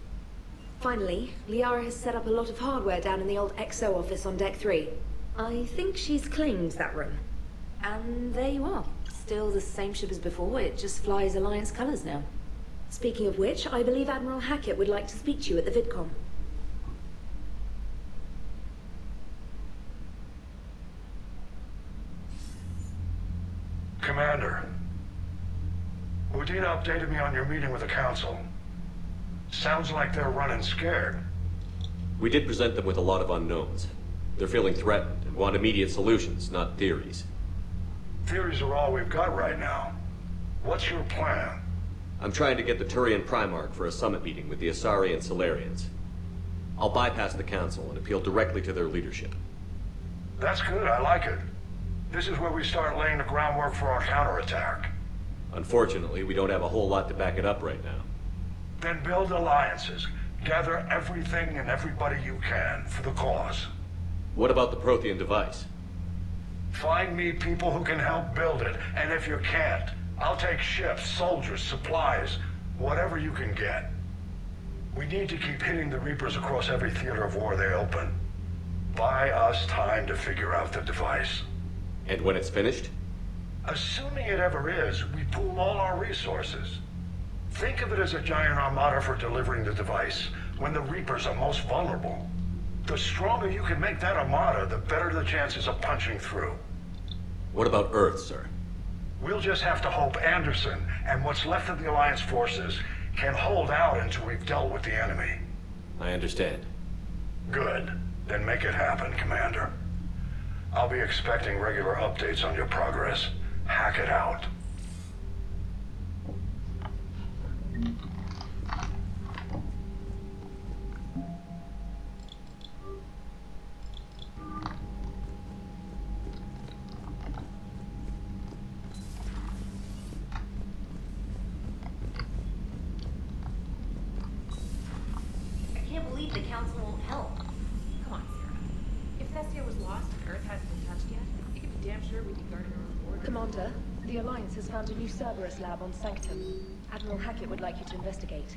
Finally, Liara has set up a lot of hardware down in the old XO office on Deck 3. I think she's claimed that room. And there you are. Still the same ship as before, it just flies Alliance colors now. Speaking of which, I believe Admiral Hackett would like to speak to you at the VidCon. Commander, Udina updated me on your meeting with the Council. Sounds like they're running scared. We did present them with a lot of unknowns. They're feeling threatened and want immediate solutions, not theories. Theories are all we've got right now. What's your plan? I'm trying to get the Turian Primarch for a summit meeting with the Asari and Solarians. I'll bypass the Council and appeal directly to their leadership. That's good, I like it. This is where we start laying the groundwork for our counterattack. Unfortunately, we don't have a whole lot to back it up right now. Then build alliances. Gather everything and everybody you can for the cause. What about the Prothean device? Find me people who can help build it, and if you can't, I'll take ships, soldiers, supplies, whatever you can get. We need to keep hitting the Reapers across every theater of war they open. Buy us time to figure out the device. And when it's finished? Assuming it ever is, we pool all our resources. Think of it as a giant armada for delivering the device, when the Reapers are most vulnerable. The stronger you can make that armada, the better the chances of punching through. What about Earth, sir? We'll just have to hope Anderson and what's left of the Alliance forces can hold out until we've dealt with the enemy. I understand. Good. Then make it happen, Commander. I'll be expecting regular updates on your progress. Hack it out. I can't believe the Council won't help. Come on, Sarah. If Thessia was lost and Earth hasn't been touched yet, you can be damn sure we'd be guarding our own border. Commander, the Alliance has found a new Cerberus lab on Sanctum. Admiral Hackett would like you to investigate.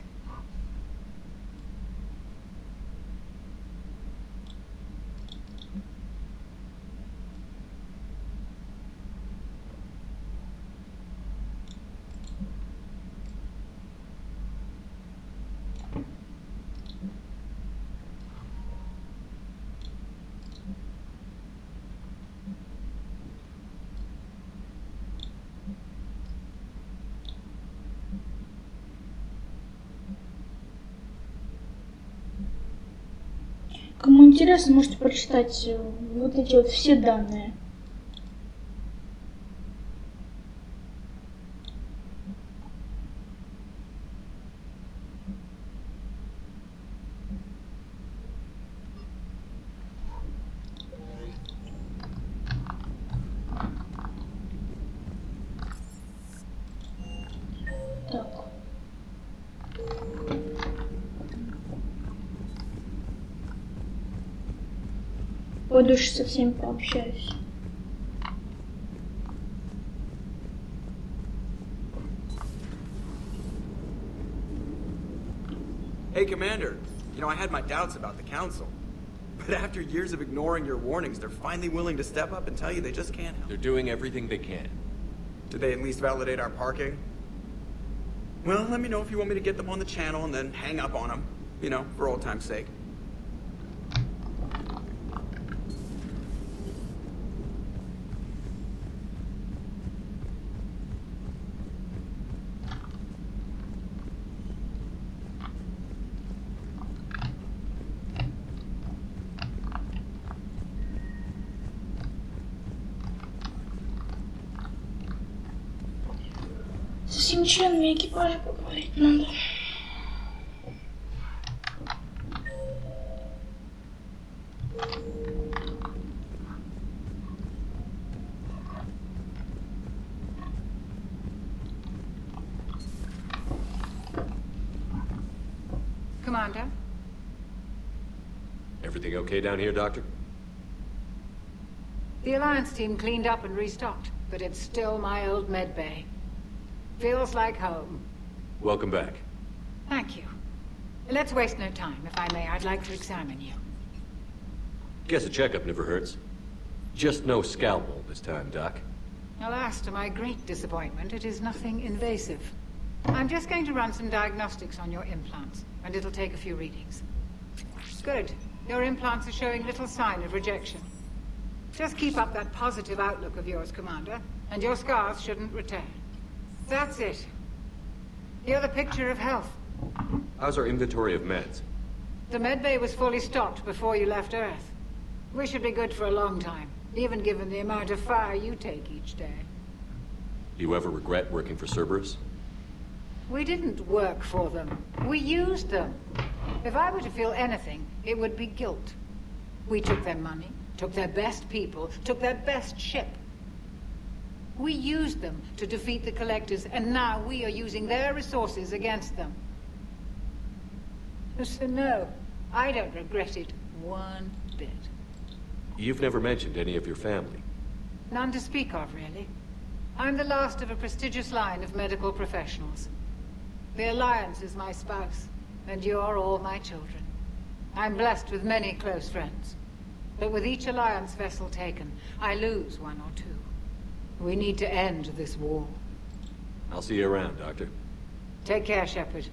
Кому интересно, можете прочитать вот эти вот все данные. Пойду еще со всеми пообщаюсь. Hey, Commander. You know, I had my doubts about the Council. But after years of ignoring your warnings, they're finally willing to step up and tell you they just can't help. They're doing everything they can. Did they at least validate our parking? Well, let me know if you want me to get them on the channel and then hang up on them. You know, for old time's sake. Со всеми членами экипажа поговорить надо. Commander? Everything okay down here, Doctor? The Alliance team cleaned up and restocked, but it's still my old med bay. Feels like home. Welcome back. Thank you. Let's waste no time. If I may, I'd like to examine you. Guess a checkup never hurts. Just no scalpel this time, Doc. Alas, to my great disappointment, it is nothing invasive. I'm just going to run some diagnostics on your implants, and it'll take a few readings. Good. Your implants are showing little sign of rejection. Just keep up that positive outlook of yours, Commander, and your scars shouldn't return. That's it. You're the picture of health. How's our inventory of meds? The medbay was fully stocked before you left Earth. We should be good for a long time, even given the amount of fire you take each day. Do you ever regret working for Cerberus? We didn't work for them. We used them. If I were to feel anything, it would be guilt. We took their money, took their best people, took their best ship. We used them to defeat the Collectors, and now we are using their resources against them. So no, I don't regret it one bit. You've never mentioned any of your family. None to speak of, really. I'm the last of a prestigious line of medical professionals. The Alliance is my spouse, and you're all my children. I'm blessed with many close friends. But with each Alliance vessel taken, I lose one or two. We need to end this war. I'll see you around, Doctor. Take care, Shepard.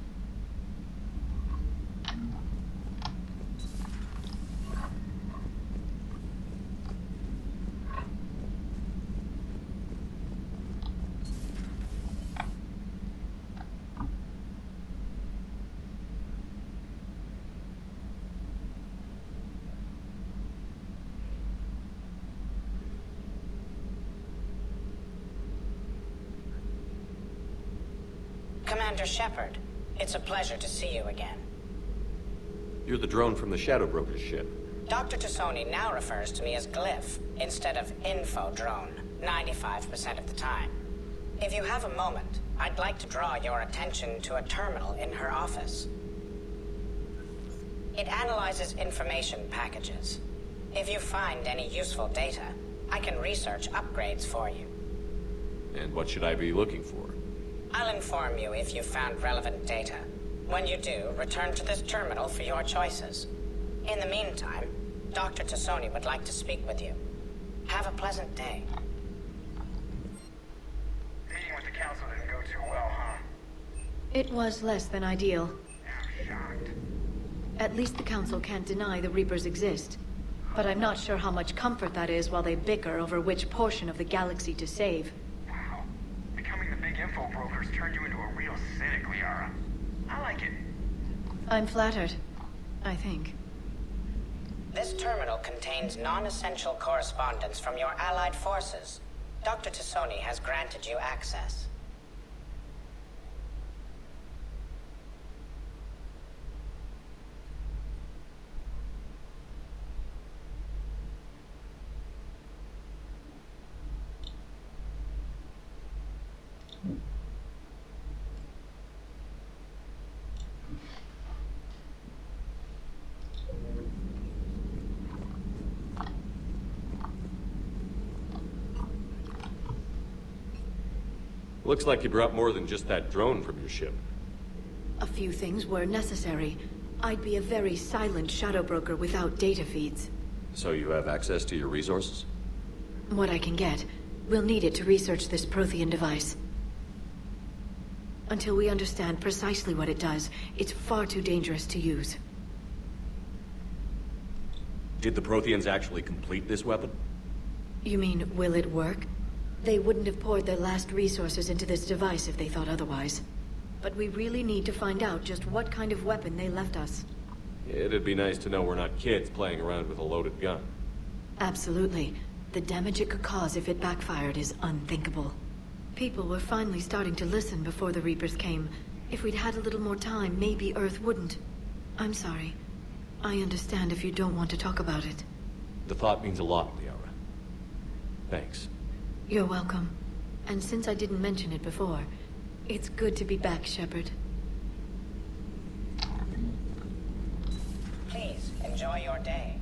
Commander Shepard, it's a pleasure to see you again. You're the drone from the Shadow Broker's ship. Dr. Tassoni now refers to me as Glyph instead of Info Drone, 95% of the time. If you have a moment, I'd like to draw your attention to a terminal in her office. It analyzes information packages. If you find any useful data, I can research upgrades for you. And what should I be looking for? I'll inform you if you found relevant data. When you do, return to this terminal for your choices. In the meantime, Dr. Tassoni would like to speak with you. Have a pleasant day. Meeting with the council didn't go too well, huh? It was less than ideal. I'm shocked. At least the Council can't deny the Reapers exist. But I'm not sure how much comfort that is while they bicker over which portion of the galaxy to save. Wow. Becoming the big info brokers turned you into a real cynic, Liara. I like it. I'm flattered, I think. This terminal contains non-essential correspondence from your allied forces. Dr. Tassoni has granted you access. Looks like you brought more than just that drone from your ship. A few things were necessary. I'd be a very silent shadow broker without data feeds. So you have access to your resources? What I can get. We'll need it to research this Prothean device. Until we understand precisely what it does, it's far too dangerous to use. Did the Protheans actually complete this weapon? You mean, will it work? They wouldn't have poured their last resources into this device if they thought otherwise. But we really need to find out just what kind of weapon they left us. It'd be nice to know we're not kids playing around with a loaded gun. Absolutely. The damage it could cause if it backfired is unthinkable. People were finally starting to listen before the Reapers came. If we'd had a little more time, maybe Earth wouldn't. I'm sorry. I understand if you don't want to talk about it. The thought means a lot, Liara. Thanks. You're welcome. And since I didn't mention it before, it's good to be back, Shepard. Please, enjoy your day.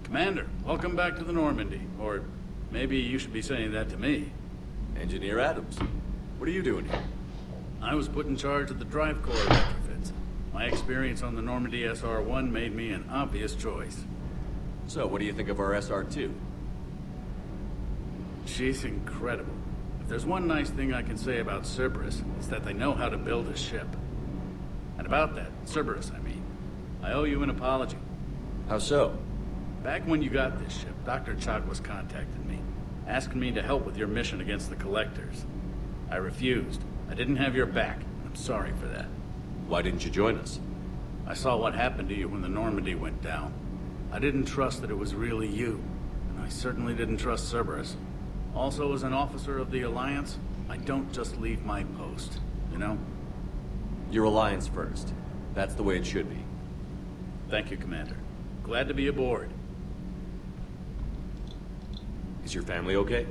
Commander, welcome back to the Normandy. Or maybe you should be saying that to me. Engineer Adams, what are you doing here? I was put in charge of the drive core retrofits. My experience on the Normandy SR-1 made me an obvious choice. So, what do you think of our SR-2? She's incredible. If there's one nice thing I can say about Cerberus, it's that they know how to build a ship. And about that, Cerberus, I mean, I owe you an apology. How so? Back when you got this ship, Dr. Chakwas contacted me, asking me to help with your mission against the Collectors. I refused. I didn't have your back. I'm sorry for that. Why didn't you join us? I saw what happened to you when the Normandy went down. I didn't trust that it was really you, and I certainly didn't trust Cerberus. Also, as an officer of the Alliance, I don't just leave my post, you know? Your Alliance first. That's the way it should be. Thank you, Commander. Glad to be aboard. Is your family okay?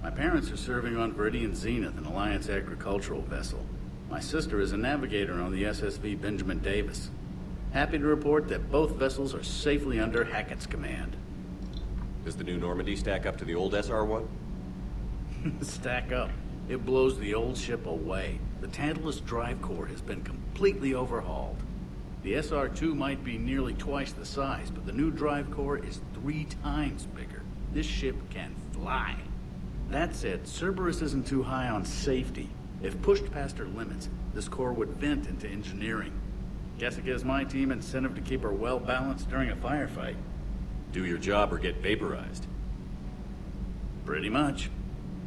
My parents are serving on Viridian Zenith, an Alliance agricultural vessel. My sister is a navigator on the SSV Benjamin Davis. Happy to report that both vessels are safely under Hackett's command. Does the new Normandy stack up to the old SR-1? Stack up. It blows the old ship away. The Tantalus drive core has been completely overhauled. The SR-2 might be nearly twice the size, but the new drive core is 3 times bigger. This ship can fly. That said, Cerberus isn't too high on safety. If pushed past her limits, this core would vent into engineering. Guess it gives my team incentive to keep her well balanced during a firefight. Do your job or get vaporized. Pretty much.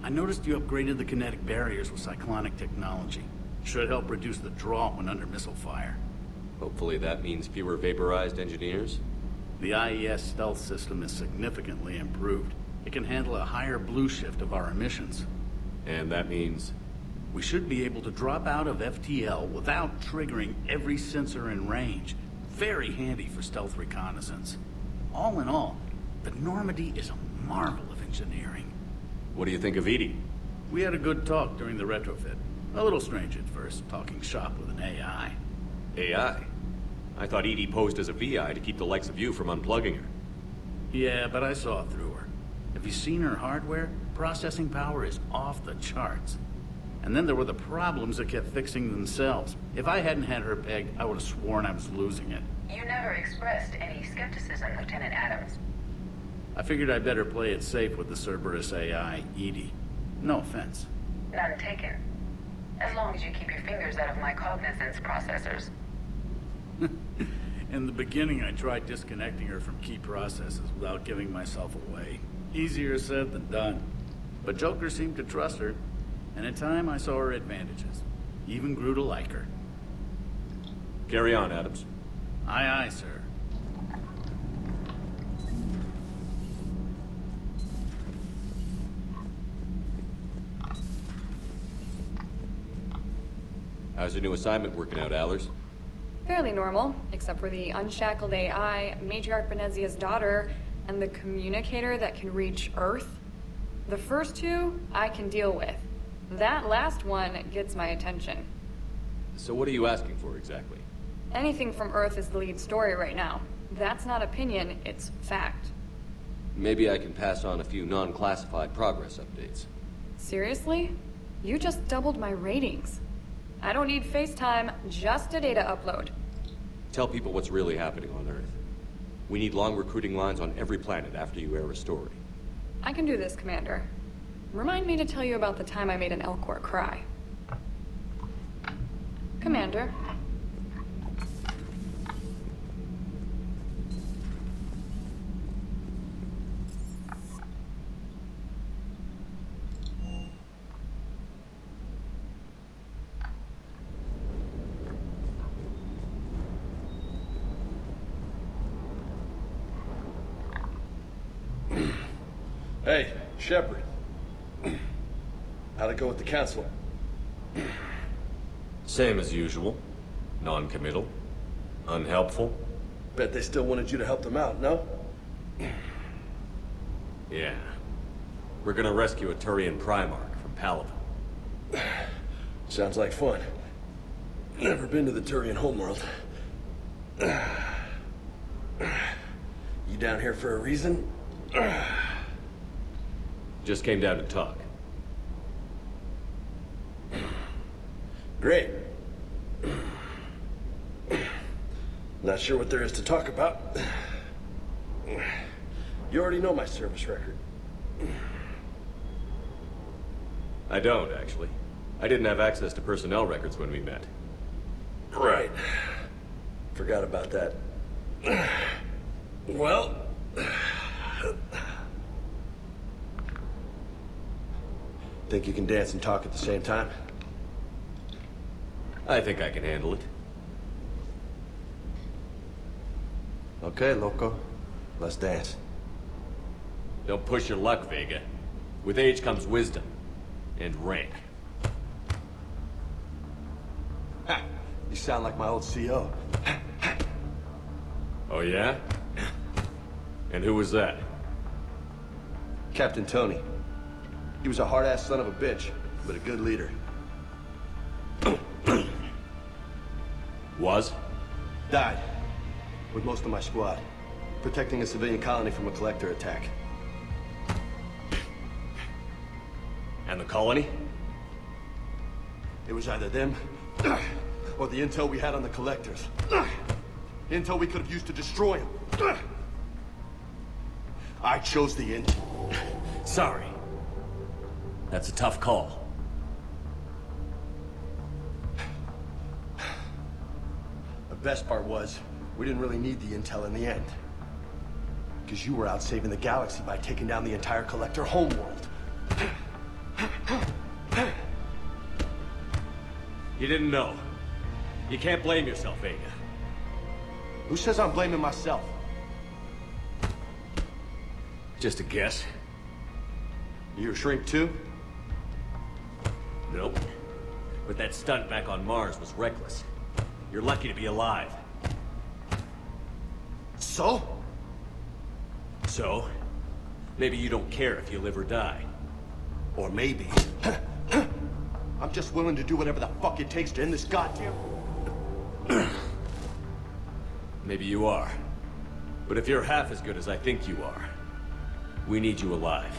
I noticed you upgraded the kinetic barriers with cyclonic technology. Should help reduce the draw when under missile fire. Hopefully that means fewer vaporized engineers? The IES stealth system is significantly improved. It can handle a higher blue shift of our emissions. And that means? We should be able to drop out of FTL without triggering every sensor in range. Very handy for stealth reconnaissance. All in all, the Normandy is a marvel of engineering. What do you think of Edie? We had a good talk during the retrofit. A little strange at first, talking shop with an AI. AI? I thought Edie posed as a VI to keep the likes of you from unplugging her. Yeah, but I saw through her. Have you seen her hardware? Processing power is off the charts. And then there were the problems that kept fixing themselves. If I hadn't had her pegged, I would have sworn I was losing it. You never expressed any skepticism, Lieutenant Adams. I figured I'd better play it safe with the Cerberus AI, Edie. No offense. None taken. As long as you keep your fingers out of my cognizance processors. In the beginning, I tried disconnecting her from key processes without giving myself away. Easier said than done. But Joker seemed to trust her, and in time I saw her advantages. Even grew to like her. Carry on, Adams. Aye, aye, sir. How's your new assignment working out, Allers? Fairly normal, except for the unshackled AI, Matriarch Benezia's daughter, and the communicator that can reach Earth. The first two, I can deal with. That last one gets my attention. So what are you asking for exactly? Anything from Earth is the lead story right now. That's not opinion, it's fact. Maybe I can pass on a few non-classified progress updates. Seriously? You just doubled my ratings. I don't need FaceTime, just a data upload. Tell people what's really happening on Earth. We need long recruiting lines on every planet after you air a story. I can do this, Commander. Remind me to tell you about the time I made an Elcor cry. Commander. Hey, Shepard. How'd it go with the council? Same as usual. Non-committal. Unhelpful. Bet they still wanted you to help them out, no? Yeah. We're gonna rescue a Turian Primarch from Palaven. Sounds like fun. Never been to the Turian homeworld. You down here for a reason? Just came down to talk. Great. Not sure what there is to talk about. You already know my service record. I don't, actually. I didn't have access to personnel records when we met. Right. Forgot about that. Well... Think you can dance and talk at the same time? I think I can handle it. Okay, loco. Let's dance. Don't push your luck, Vega. With age comes wisdom. And rank. Ha! You sound like my old CO. Oh yeah? And who was that? Captain Tony. He was a hard-ass son of a bitch, but a good leader. Was? Died. With most of my squad. Protecting a civilian colony from a collector attack. And the colony? It was either them, or the intel we had on the collectors. Intel we could have used to destroy them. I chose the intel. Sorry. That's a tough call. The best part was, we didn't really need the intel in the end. Because you were out saving the galaxy by taking down the entire collector homeworld. You didn't know. You can't blame yourself, Vega. Who says I'm blaming myself? Just a guess. You a shrink too? Nope. But that stunt back on Mars was reckless. You're lucky to be alive. So? So? Maybe you don't care if you live or die. Or maybe... I'm just willing to do whatever the fuck it takes to end this goddamn... Maybe you are. But if you're half as good as I think you are, we need you alive.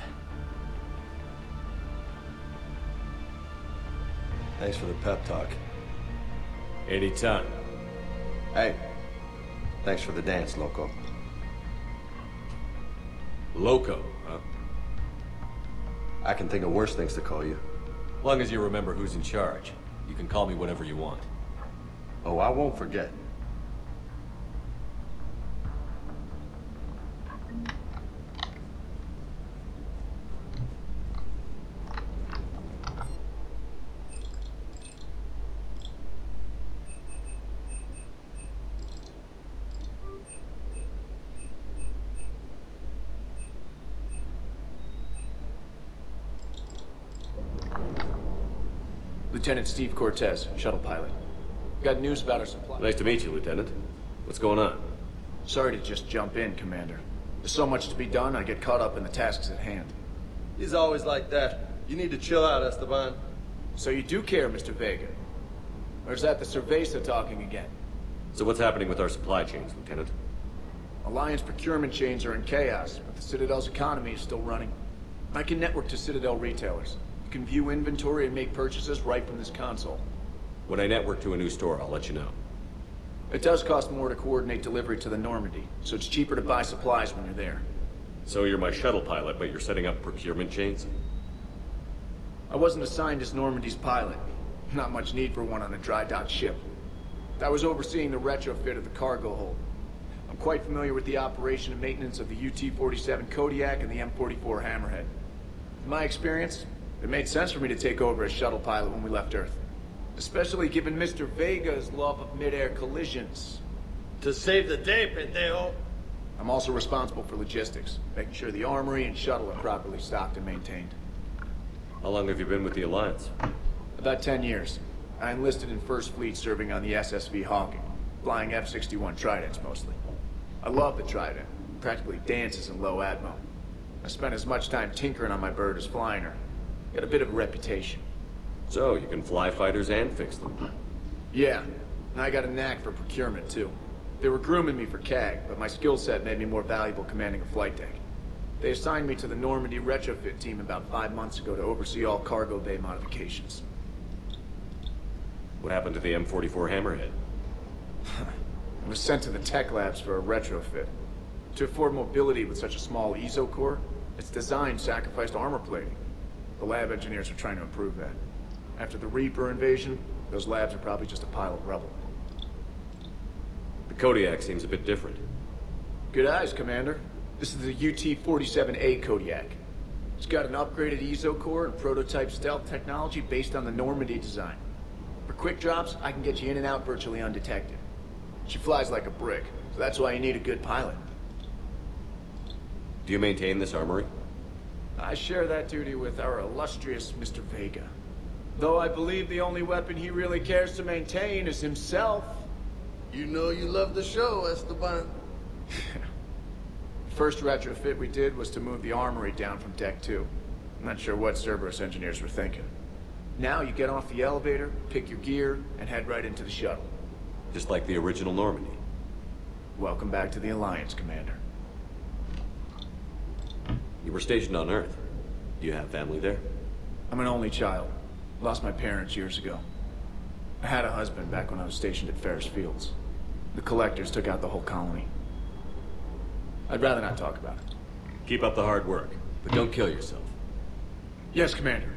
Thanks for the pep talk. Anytime. Hey, thanks for the dance, loco. Loco, huh? I can think of worse things to call you. Long as you remember who's in charge, you can call me whatever you want. Oh, I won't forget. Lieutenant Steve Cortez, shuttle pilot. Got news about our supply. Nice to meet you, Lieutenant. What's going on? Sorry to just jump in, Commander. There's so much to be done, I get caught up in the tasks at hand. He's always like that. You need to chill out, Esteban. So you do care, Mr. Vega? Or is that the Cerveza talking again? So what's happening with our supply chains, Lieutenant? Alliance procurement chains are in chaos, but the Citadel's economy is still running. I can network to Citadel retailers. You can view inventory and make purchases right from this console. When I network to a new store, I'll let you know. It does cost more to coordinate delivery to the Normandy, so it's cheaper to buy supplies when you're there. So you're my shuttle pilot, but you're setting up procurement chains? I wasn't assigned as Normandy's pilot. Not much need for one on a dry dock ship. I was overseeing the retrofit of the cargo hold. I'm quite familiar with the operation and maintenance of the UT-47 Kodiak and the M44 Hammerhead. In my experience, it made sense for me to take over as shuttle pilot when we left Earth. Especially given Mr. Vega's love of mid-air collisions. To save the day, pendejo. I'm also responsible for logistics, making sure the armory and shuttle are properly stocked and maintained. How long have you been with the Alliance? About 10 years. I enlisted in First Fleet serving on the SSV Hawking, flying F-61 Tridents mostly. I love the Trident. Practically dances in low atmo. I spent as much time tinkering on my bird as flying her. Got a bit of a reputation. So, you can fly fighters and fix them? Yeah, and I got a knack for procurement too. They were grooming me for CAG, but my skill set made me more valuable commanding a flight deck. They assigned me to the Normandy retrofit team about 5 months ago to oversee all cargo bay modifications. What happened to the M44 Hammerhead? I was sent to the tech labs for a retrofit. To afford mobility with such a small ESO core, its design sacrificed armor plating. The lab engineers are trying to improve that. After the Reaper invasion, those labs are probably just a pile of rubble. The Kodiak seems a bit different. Good eyes, Commander. This is the UT-47A Kodiak. It's got an upgraded ESO core and prototype stealth technology based on the Normandy design. For quick drops, I can get you in and out virtually undetected. She flies like a brick, so that's why you need a good pilot. Do you maintain this armory? I share that duty with our illustrious Mr. Vega. Though I believe the only weapon he really cares to maintain is himself. You know you love the show, Esteban. First retrofit we did was to move the armory down from Deck 2. I'm not sure what Cerberus engineers were thinking. Now you get off the elevator, pick your gear, and head right into the shuttle. Just like the original Normandy. Welcome back to the Alliance, Commander. You were stationed on Earth. Do you have family there? I'm an only child. Lost my parents years ago. I had a husband back when I was stationed at Ferris Fields. The collectors took out the whole colony. I'd rather not talk about it. Keep up the hard work, but don't kill yourself. Yes, Commander.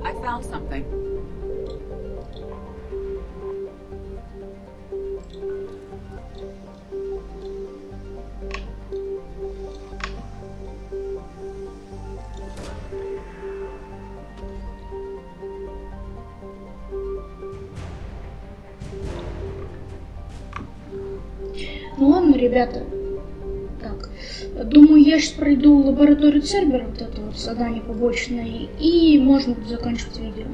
I found something. Ну ладно, ребята. Так, думаю, я сейчас пройду лабораторию Цербера, вот это вот задание побочное, и можно будет заканчивать видео.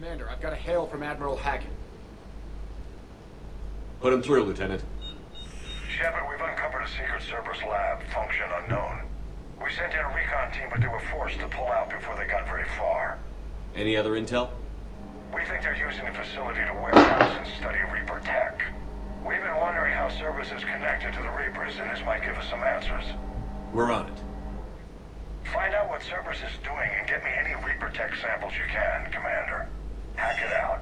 Commander, I've got a hail from Admiral Hackett. Put him through, Lieutenant. Shepard, we've uncovered a secret Cerberus lab, function unknown. We sent in a recon team, but they were forced to pull out before they got very far. Any other intel? We think they're using the facility to warehouse and study Reaper tech. We've been wondering how Cerberus is connected to the Reapers, and this might give us some answers. We're on it. Find out what Cerberus is doing and get me any Reaper tech samples you can, Commander. Hack it out.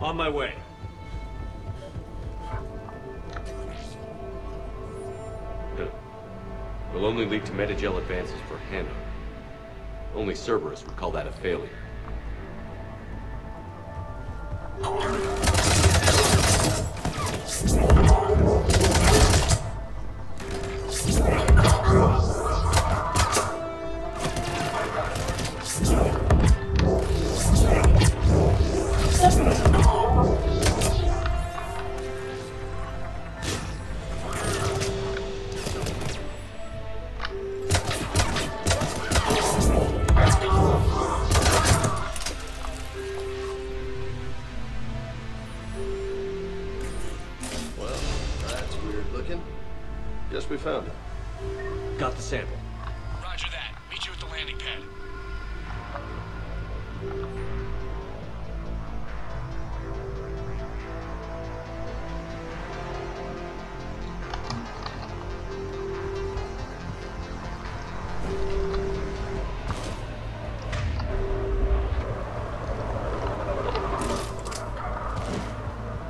On my way. Will only lead to metagel advances for Hannah. Only Cerberus would call that a failure. Guess we found it. Got the sample. Roger that. Meet you at the landing pad.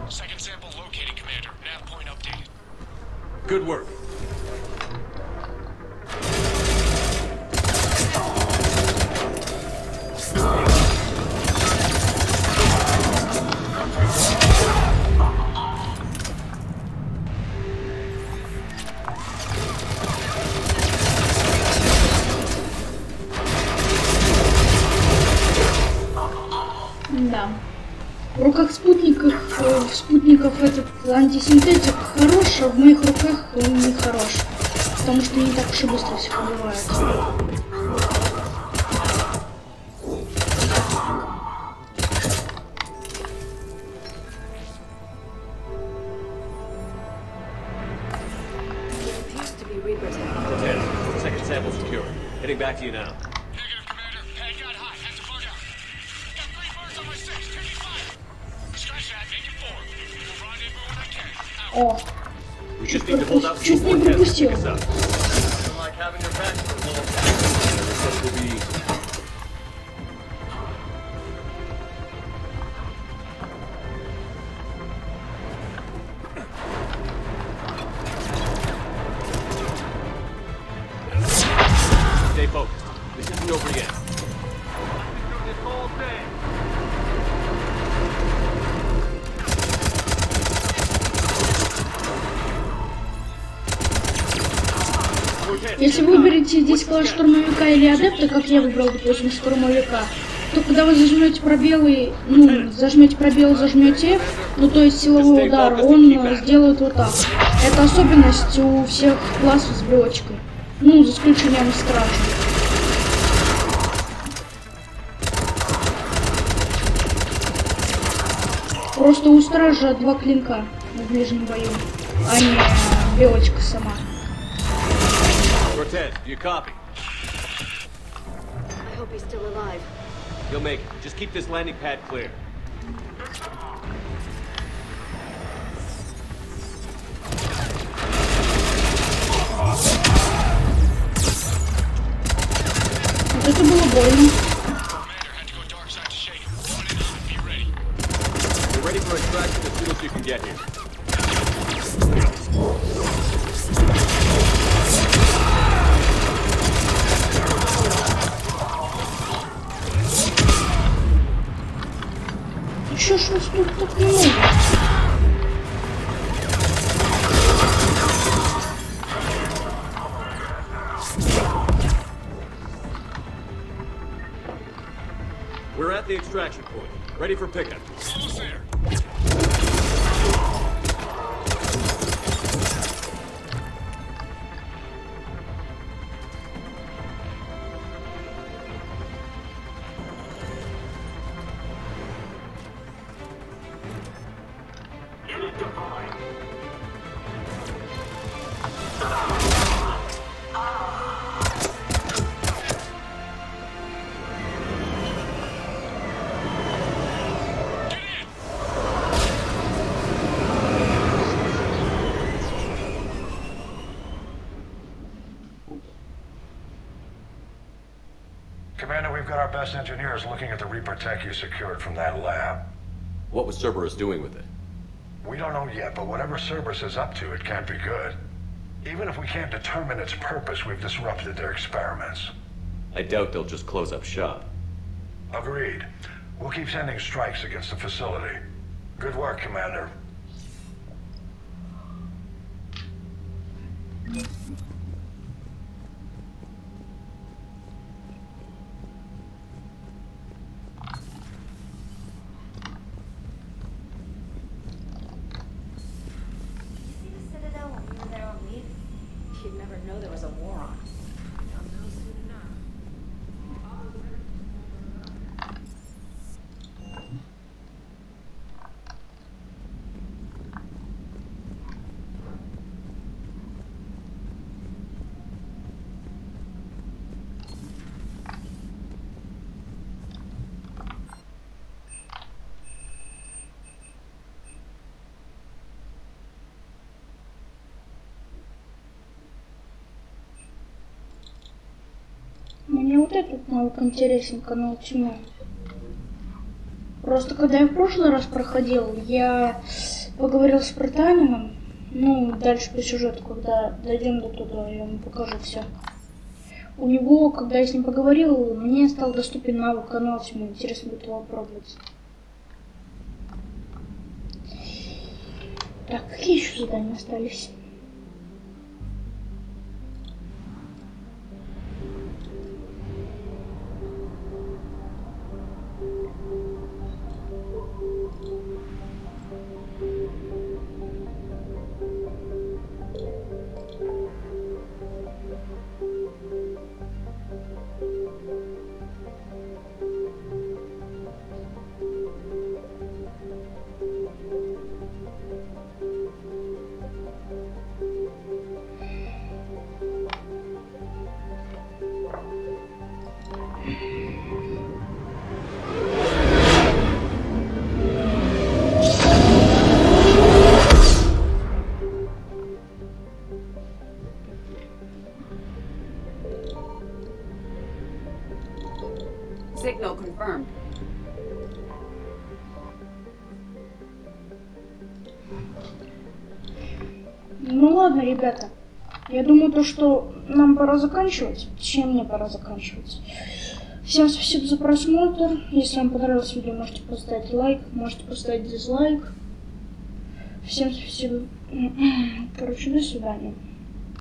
Second sample located, Commander. Nav point updated. Good work. Да. В руках спутников этот антисинтетик хорош, а в моих руках он не хорош. Потому что не так уж и быстро всех убивают. Second sample secure. Heading back to you now. Negative, Commander. Pad got hot. Have to bug out. Got 3 birds on my 6. Taking fire. Scratch that. Make it 4. We'll rendezvous when I can. Out. О, We just need to hold out чуть не пропустил. Like having your back for a little This will be stay focused. This isn't over yet. This whole thing. Если выберете здесь класс штурмовика или адепта, как я выбрал, допустим, штурмовика, то когда вы зажмете пробелы, зажмете пробел, зажмете F, ну то есть силовой удар, он сделает вот так. Это особенность у всех классов с брелочкой. Ну, за исключением стражи. Просто у стража 2 клинка в ближнем бою, а не белочка сама. Cortez, do you copy? I hope he's still alive. You'll make it. Just keep this landing pad clear. Вот это было больно. We're ready for extraction as soon as you can get here. Чё ж вас тут так много? We're at the extraction point. Ready for pickup. Almost there. Unit deployed. Commander, we've got our best engineers looking at the Reaper tech you secured from that lab. What was Cerberus doing with it? We don't know yet, but whatever Cerberus is up to, it can't be good. Even if we can't determine its purpose, we've disrupted their experiments. I doubt they'll just close up shop. Agreed. We'll keep sending strikes against the facility. Good work, Commander. You'd never know there was a war on. I'll know soon enough. Мне вот этот навык интересен, канал тьмы. Просто когда я в прошлый раз проходил, я поговорил с Протанином. Ну, дальше по сюжету, когда дойдем до туда, я вам покажу все. У него, когда я с ним поговорил, мне стал доступен навык канал тьмы. Интересно будет его попробовать. Так, какие еще задания остались? Signal confirmed. Ну ладно, ребята. Я думаю, то, что нам пора заканчивать. Точнее, мне пора заканчивать. Всем спасибо за просмотр. Если вам понравилось видео, можете поставить лайк, можете поставить дизлайк. Всем спасибо. Короче, до свидания.